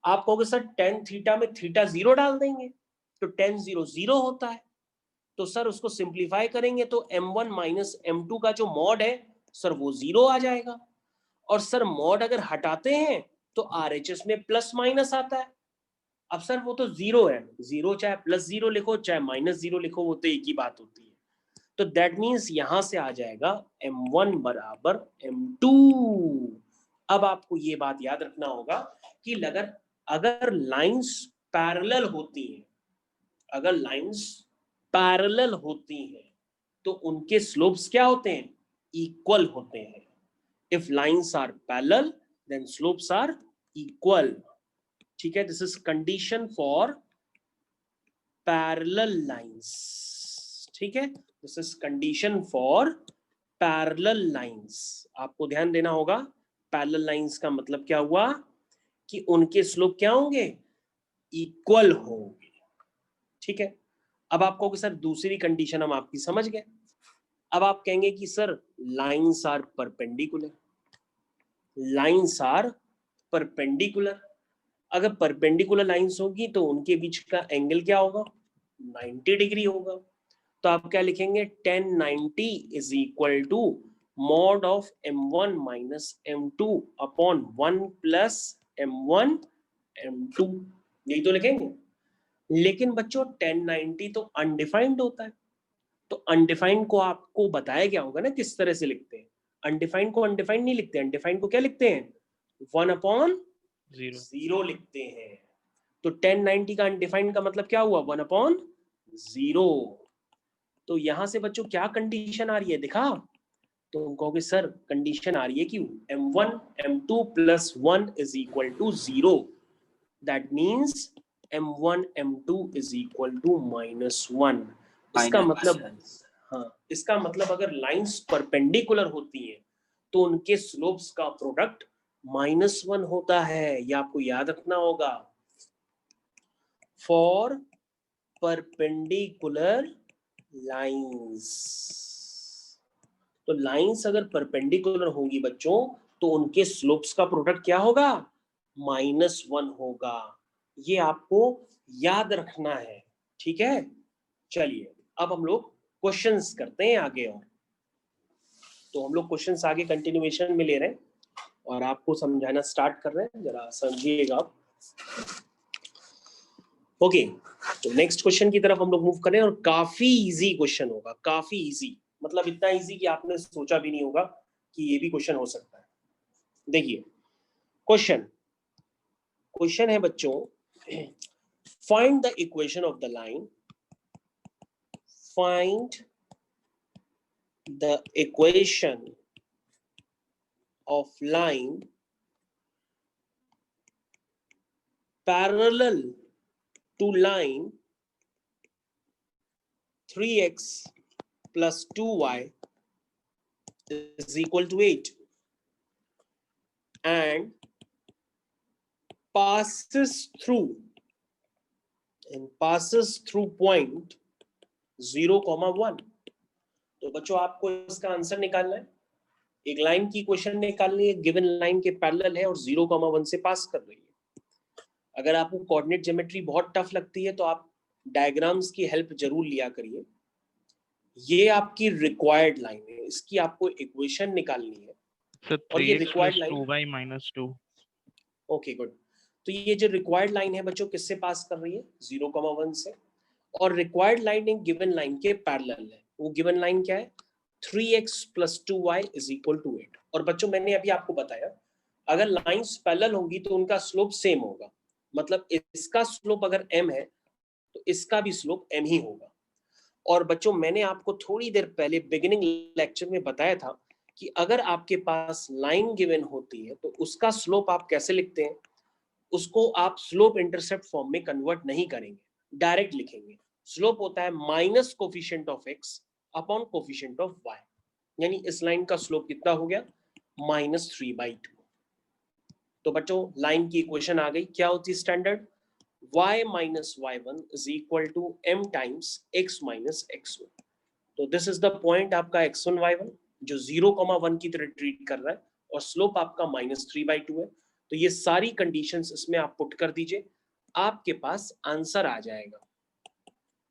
आप कहोगे सर tan थीटा में थीटा 0 डाल देंगे तो tan 0 0 होता है। तो सर उसको सिंप्लीफाई करेंगे तो m1 माइनस m2 का जो मॉड है सर वो 0 आ जाएगा। और सर मॉड अगर हटाते हैं तो RHS में प्लस माइनस आता है। अब सर वो तो 0 है, 0 चाहे प्लस 0 लिखो चाहे माइनस 0 लिखो, वो तो एक ही बात होती है। तो दैट मीन्स यहां से आ जाएगा m1 बराबर m2। अब आपको ये बात याद रखना होगा कि अगर लाइंस पैरेलल होती हैं, अगर लाइंस पैरेलल होती हैं तो उनके स्लोप्स क्या होते हैं, इक्वल होते हैं। If lines are parallel then slopes are equal. ठीक है, this is condition for parallel lines. ठीक ठीक है, this is condition for parallel lines. आपको ध्यान देना होगा, पैरेलल लाइंस का मतलब क्या हुआ कि उनके स्लोप क्या होंगे, इक्वल होंगे। ठीक है, अब आप कहोगे सर दूसरी कंडीशन हम आपकी समझ गए। अब आप कहेंगे कि sir lines are perpendicular, lines are perpendicular. अगर परपेंडिकुलर लाइंस होगी तो उनके बीच का एंगल क्या होगा, 90 डिग्री होगा। तो आप क्या लिखेंगे, tan 90 is equal to mod of m1 minus m2 upon 1 plus m1 m2, यही तो लिखेंगे। लेकिन बच्चों tan 90 तो अनडिफाइंड होता है, तो अनडिफाइंड को आपको बताया गया होगा ना किस तरह से लिखते हैं। अनडिफाइंड को अनडिफाइंड नहीं लिखते, अनडिफाइंड को क्या लिखते हैं, 1 अपॉन 0 लिखते हैं। तो tan 90 का अनडिफाइंड का मतलब क्या हुआ, 1 अपॉन 0। तो यहां से बच्चों क्या कंडीशन आ रही है दिखा, तो तुम कहोगे सर कंडीशन आ रही है कि m1 m2 plus 1 is equal to 0, that means m1 m2 is equal to -1। इसका मतलब, हाँ, इसका मतलब अगर लाइंस परपेंडिकुलर होती हैं तो उनके स्लोप्स का प्रोडक्ट -1 होता है। ये आपको याद रखना होगा। फॉर परपेंडिकुलर लाइंस, तो लाइंस अगर परपेंडिकुलर होंगी बच्चों तो उनके स्लोप्स का प्रोडक्ट क्या होगा, -1 होगा। ये आपको याद रखना है, ठीक है। चलिए अब हम लोग क्वेश्चंस करते हैं आगे। और तो हम लोग क्वेश्चंस आगे कंटिन्यूएशन में ले रहे हैं और आपको समझाना स्टार्ट कर रहे हैं, जरा समझिएगा आप। ओके, तो नेक्स्ट क्वेश्चन की तरफ हम लोग मूव करें, और काफी इजी क्वेश्चन होगा, काफी इजी, मतलब इतना इजी कि आपने सोचा भी नहीं होगा कि ये भी क्वेश्चन हो सकता है। देखिए क्वेश्चन है बच्चों, find the equation of the line, find the equation of line parallel to line 3x plus 2y is equal to 8 and passes through point 0,1। तो बच्चों आपको इसका आंसर निकालना है। एक लाइन की इक्वेशन निकालनी है, गिवन लाइन के पैरेलल है और 0,1 से पास कर रही है। अगर आपको कोऑर्डिनेट ज्योमेट्री बहुत टफ लगती है तो आप डायग्राम्स की हेल्प जरूर लिया करिए। ये आपकी रिक्वायर्ड लाइन है, इसकी आपको इक्वेशन निकालनी है। सर और ये 3x required plus line, 2y minus 2। Okay good. तो ये जो रिक्वायर्ड लाइन है बच्चों किससे पास कर रही है, 0,1 से। और रिक्वायर्ड लाइन एक गिवन लाइन के पैरेलल है। वो गिवन लाइन क्या है, 3x plus 2y is equal to 8। और बच्चों मैंने अभी आपको बताया अगर लाइंस पैरेलल होंगी तो उनका स्लोप सेम होगा, मतलब इसका स्लोप अगर m है तो इसका भी स्लोप m ही होगा। और बच्चों मैंने आपको थोड़ी देर पहले बिगिनिंग लेक्चर में बताया था कि अगर आपके पास लाइन गिवन होती है तो उसका स्लोप आप कैसे लिखते हैं, उसको आप स्लोप इंटरसेप्ट फॉर्म में कन्वर्ट नहीं करेंगे, डायरेक्ट लिखेंगे। स्लोप होता है minus coefficient of x upon coefficient of y, यानी इस लाइन का स्लोप कितना हो गया, -3/2। तो बच्चों लाइन की इक्वेशन आ गई, क्या होती है standard, y minus y1 is equal to m times x minus x1। तो दिस इज द पॉइंट आपका x1 y1 जो 0,1 की तरह ट्रीट कर रहा है और स्लोप आपका -3/2 है। तो ये सारी कंडीशंस इसमें आप पुट कर दीजिए, आपके पास आंसर आ जाएगा।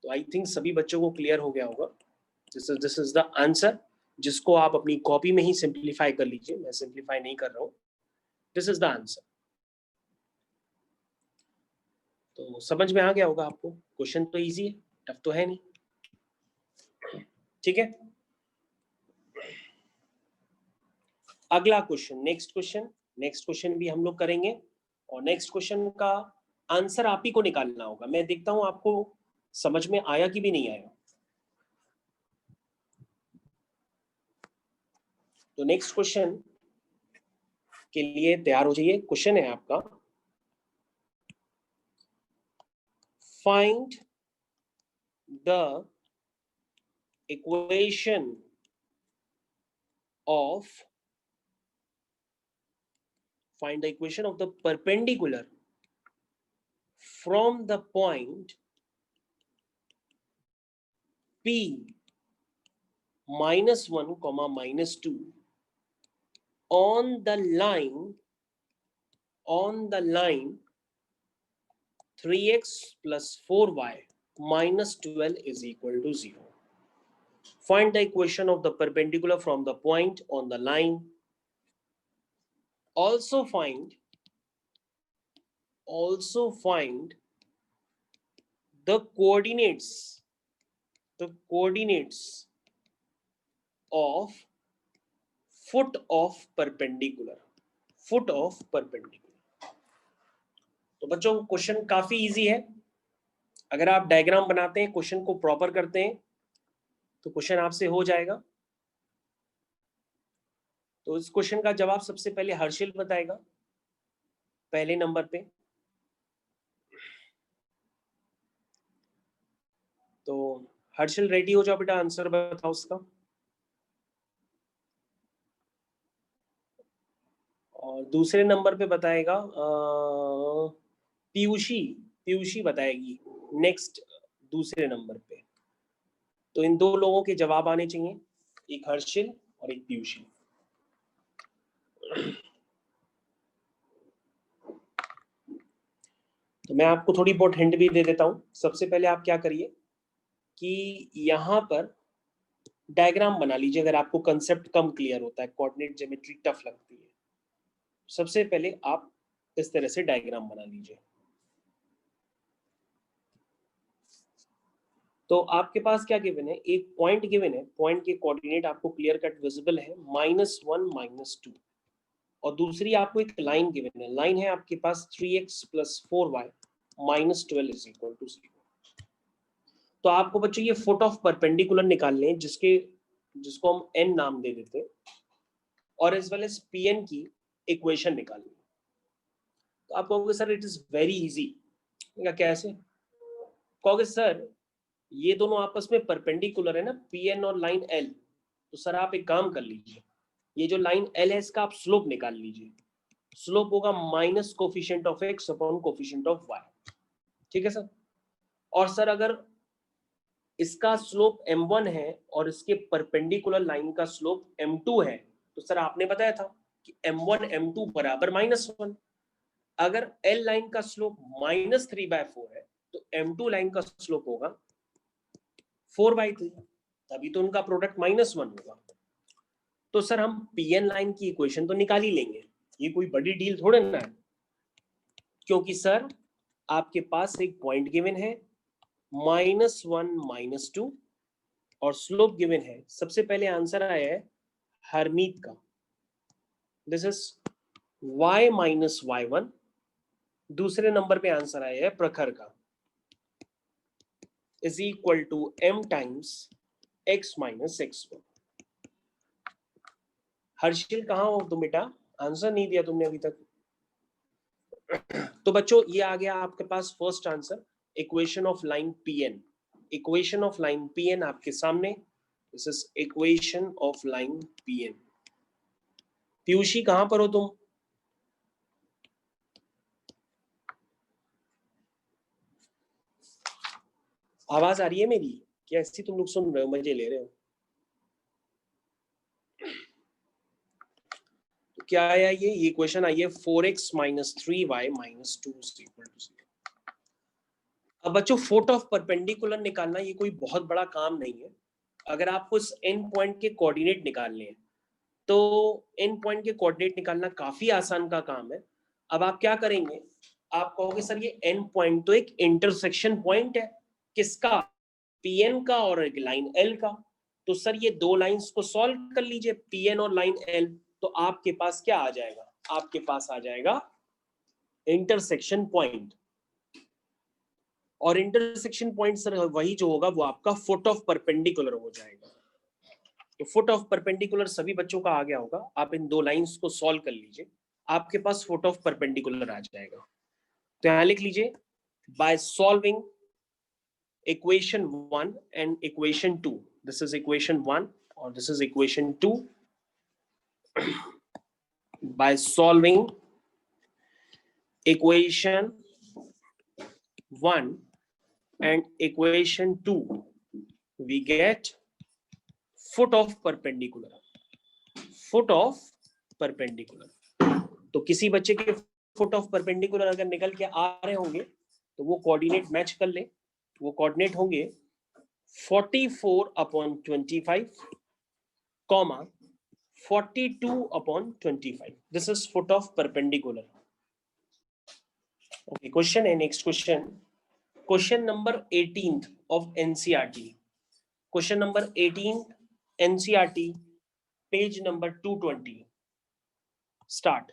तो आई थिंक सभी बच्चों को क्लियर हो गया होगा। दिस इज द आंसर, जिसको आप अपनी कॉपी में ही सिंप्लीफाई कर लीजिए, मैं सिंप्लीफाई नहीं कर रहा हूं। This is the answer. तो समझ में आ गया होगा आपको, क्वेश्चन तो इजी है, टफ तो है नहीं, ठीक है। अगला क्वेश्चन, नेक्स्ट क्वेश्चन भी हम लोग करेंगे और नेक्स्ट क्वेश्चन का आंसर आप ही को निकालना होगा। मैं देखता हूं आपको समझ में आया कि भी नहीं आया। तो नेक्स्ट क्वेश्चन के लिए तैयार हो जाइए। क्वेश्चन है आपका, find the equation of, find the equation of the perpendicular from the point P -1, -2 on the line 3x plus 4y minus 12 is equal to 0. Find the equation of the perpendicular from the point on the line. Also find the coordinates of foot of perpendicular. तो बच्चों question काफी easy है। अगर आप diagram बनाते हैं, question को proper करते हैं, तो क्वेश्चन आपसे हो जाएगा। तो इस क्वेश्चन का जवाब सबसे पहले हर्षिल बताएगा, पहले नंबर पे। तो हर्षिल रेडी हो जाओ बेटा, आंसर बताओ उसका। और दूसरे नंबर पे बताएगा पीयूषी बताएगी नेक्स्ट दूसरे नंबर पे। तो इन दो लोगों के जवाब आने चाहिए, एक हर्षिल और एक पीयूषी। तो मैं आपको थोड़ी बहुत हिंट भी दे देता हूं। सबसे पहले आप क्या करिए कि यहां पर डायग्राम बना लीजिए। अगर आपको कंसेप्ट कम क्लियर होता है, कोऑर्डिनेट ज्योमेट्री टफ लगती है, सबसे पहले आप इस तरह से डायग्राम बना लीजिए। तो आपके पास क्या गिवन है, एक पॉइंट गिवन है, पॉइंट के कोऑर्डिनेट आपको क्लियर कट विजिबल है -1 -2, और दूसरी आपको एक लाइन गिवन है, लाइन है आपके पास 3x + 4y - 12 = 0। तो आपको बच्चों ये फुट ऑफ परपेंडिकुलर निकालने हैं, जिसको हम n नाम दे देते हैं, और एज वेल एज Pn की इक्वेशन निकालनी। तो आप कहोगे sir it is very easy. कैसे कहोगे सर, ये दोनों आपस में परपेंडिकुलर है ना, Pn और लाइन L। तो सर आप एक काम कर लीजिए, ये जो लाइन L है इसका आप स्लोप निकाल लीजिए। स्लोप होगा minus coefficient of x upon coefficient of y। ठीक है सर। और सर अगर इसका स्लोप m1 है और इसके परपेंडिकुलर लाइन का स्लोप m2 है, तो सर आपने बताया था कि m1 m2 बराबर -1। अगर L लाइन का स्लोप -3/4 है, तो m2 लाइन का स्लोप होगा 4/3, तभी तो उनका प्रोडक्ट -1 होगा। तो सर हम Pn लाइन की इक्वेशन तो निकाल ही लेंगे, ये कोई बड़ी डील थोड़ा ना है, क्योंकि सर आपके पास एक पॉइंट गिवन है -1 -2 और स्लोप गिवन है। सबसे पहले आंसर आया है हरमीत का, दिस इज y - y1। दूसरे नंबर पे आंसर आया है प्रखर का, is equal to m times x - x1। Harshil कहाँ हो तुम बेटा, आंसर नहीं दिया तुमने अभी तक। तो बच्चों ये आ गया आपके पास first answer, equation of line Pn। Equation of line Pn आपके सामने, this is equation of line Pn। Piyushi कहां पर हो तुम? आवाज आ रही है मेरी? क्या ऐसी तुम लोग सुन रहे हो, मजे ले रहे हो? तो क्या आया, ये इक्वेशन आई है 4x - 3y - 2 = 0। अब बच्चों फुट ऑफ परपेंडिकुलर निकालना ये कोई बहुत बड़ा काम नहीं है। अगर आपको इस एंड पॉइंट के कोऑर्डिनेट निकालने हैं, तो एंड पॉइंट के कोऑर्डिनेट निकालना काफी आसान का काम है। अब आप क्या करेंगे, आप कहोगे सर ये एंड पॉइंट तो एक इंटरसेक्शन पॉइंट है, किसका? Pn का और एक लाइन L का। तो सर ये दो लाइंस को सॉल्व कर लीजिए, Pn और लाइन L। तो आपके पास क्या आ जाएगा, आपके पास आ जाएगा इंटरसेक्शन पॉइंट। और इंटरसेक्शन पॉइंट सर वही जो होगा वो आपका फुट ऑफ परपेंडिकुलर हो जाएगा। तो फुट ऑफ परपेंडिकुलर सभी बच्चों का आ गया होगा। आप इन दो लाइंस को सॉल्व कर लीजिए, आपके पास फुट ऑफ परपेंडिकुलर आ जाएगा। तो यहां लिख लीजिए, by solving equation 1 and equation 2, this is equation 1 or this is equation 2. By solving equation 1 and equation 2, we get foot of perpendicular. Foot of perpendicular. तो किसी बच्चे के फुट ऑफ परपेंडिकुलर अगर निकल के आ रहे होंगे तो वो कोऑर्डिनेट मैच कर ले. वो कोऑर्डिनेट होंगे 44/25, 42/25. This is foot of perpendicular. Okay, question and next question. Question number 18th of NCERT. Question number 18 NCERT, page number 220. Start.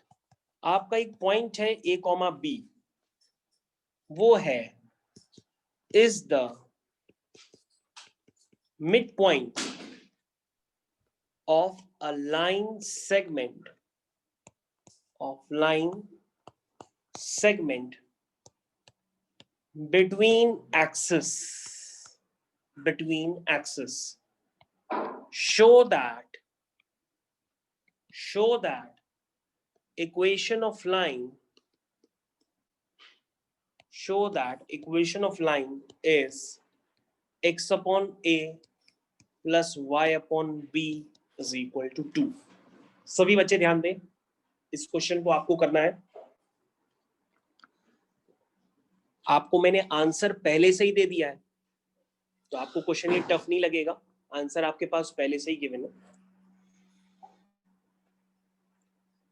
आपका एक पॉइंट है A, B. वो है is the midpoint of a line segment between axis. Show that equation of line is x upon a plus y upon b is equal to 2. सभी बच्चे ध्यान दें, इस क्वेश्चन को आपको करना है. आपको मैंने आंसर पहले से ही दे दिया है तो आपको क्वेश्चन ये टफ नहीं लगेगा. आंसर आपके पास पहले से ही गिवन है.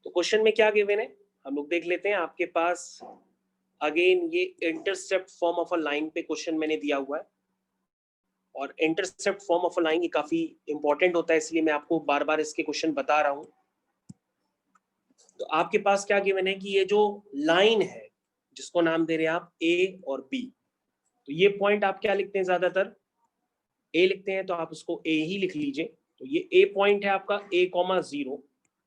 तो क्वेश्चन में क्या गिवन है हम लोग देख लेते हैं. आपके पास अगेन ये intercept form of a line पे क्वेश्चन मैंने दिया हुआ है और intercept form of a line ये काफी इंपॉर्टेंट होता है, इसलिए मैं आपको बार बार इसके क्वेश्चन बता रहा हूं. तो आपके पास क्या गिवन है कि ये जो लाइन है जिसको नाम दे रहे हैं आप ए और बी, तो ये पॉइंट आप क्या लिखते हैं, ज्यादातर ए लिखते हैं, तो आप उसको ए ही लिख लीजिए. तो ये ए पॉइंट है आपका a,0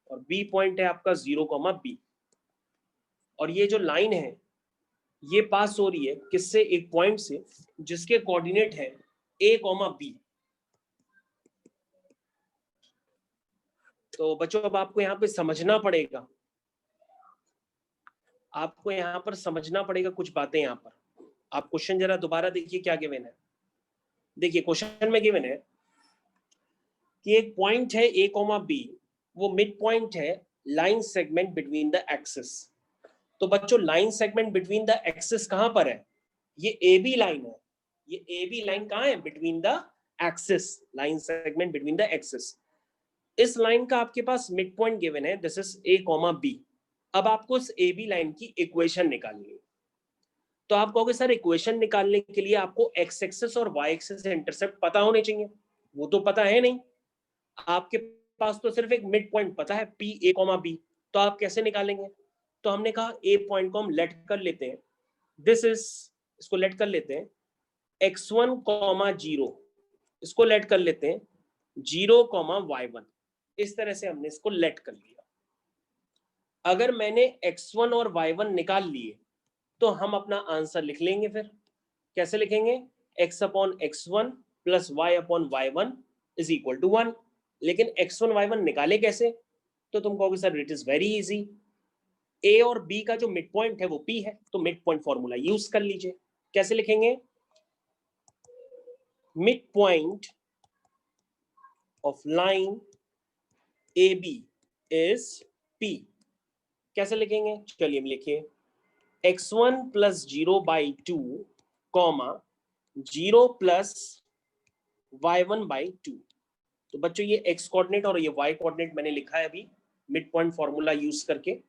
और बी पॉइंट है आपका 0,b. और ये जो लाइन है ये पास हो रही है किससे, एक पॉइंट से जिसके कोऑर्डिनेट है a,b. तो बच्चों अब आपको यहाँ पे समझना पड़ेगा, कुछ बातें यहाँ पर. आप क्वेश्चन जरा दोबारा देखिए क्या गिवन है. देखिए क्वेश्चन में गिवन है कि एक पॉइंट है a,b, वो मिड पॉइंट है line segment between the axis. तो बच्चों line segment between the axis कहां पर है, ये ए बी लाइन है. ये ए बी लाइन कहां है, between the axis, line segment between the axis. इस लाइन का आपके पास मिड पॉइंट गिवन है, दिस इज a,b. अब आपको इस ए बी लाइन की इक्वेशन निकालनी है. तो आप कहोगे सर इक्वेशन निकालने के लिए आपको एक्स एक्सिस और वाई एक्सिस इंटरसेप्ट पता होने चाहिए. वो तो पता है नहीं, आपके पास तो सिर्फ एक मिड पॉइंट पता है P A,B. तो आप कैसे निकालेंगे. तो हमने कहा ए पॉइंट को हम लेट कर लेते हैं, दिस इज, इसको लेट कर लेते हैं x1, 0, इसको लेट कर लेते हैं 0, y1. इस तरह से हमने इसको लेट कर लिया. अगर मैंने x1 और y1 निकाल लिए तो हम अपना आंसर लिख लेंगे. फिर कैसे लिखेंगे, x/x1 plus y/y1 is equal to 1. लेकिन x1 y1 निकाले कैसे, तो तुम कहोगे sir it is very easy. A और बी का जो मिड पॉइंट है वो P है, तो मिड पॉइंट फॉर्मूला यूज कर लीजिए. कैसे लिखेंगे, mid point of line A B is P. कैसे लिखेंगे, चलिए हम लिखिए x1 प्लस 0/2, 0 प्लस y1/2. तो बच्चों ये x कोऑर्डिनेट और ये y कोऑर्डिनेट मैंने लिखा है अभी मिड पॉइंट फॉर्मूला यूज करके.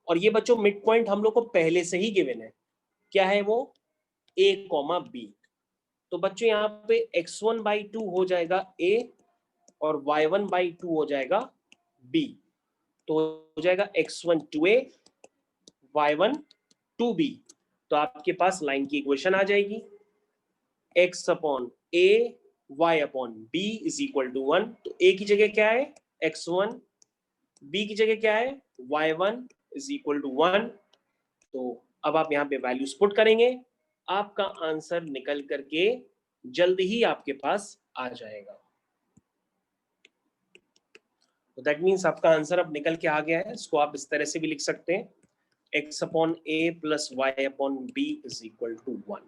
और ये बच्चों मिड पॉइंट हम लोग को पहले से ही गिवन है, क्या है वो, a,b. तो बच्चों यहाँ पे x1/2 हो जाएगा a और y1/2 हो जाएगा b. तो हो जाएगा x1 2a, y1 2b. तो आपके पास लाइन की इक्वेशन आ जाएगी x/a, y/b is equal to 1. तो a की जगह क्या है x1, b की जगह क्या है y1 इज इक्वल टू 1. तो अब आप यहाँ पे वैल्यूज पुट करेंगे, आपका आंसर निकल करके जल्द ही आपके पास आ जाएगा. तो दैट मीन्स आपका आंसर अब निकल के आ गया है। इसको आप इस तरह से भी लिख सकते हैं, x upon a plus y upon b is equal to 1।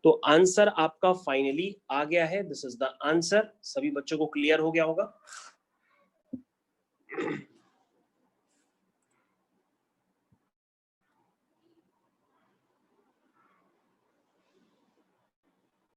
तो आंसर आपका फाइनली आ गया है। This is the answer. सभी बच्चों को क्लियर हो गया होगा।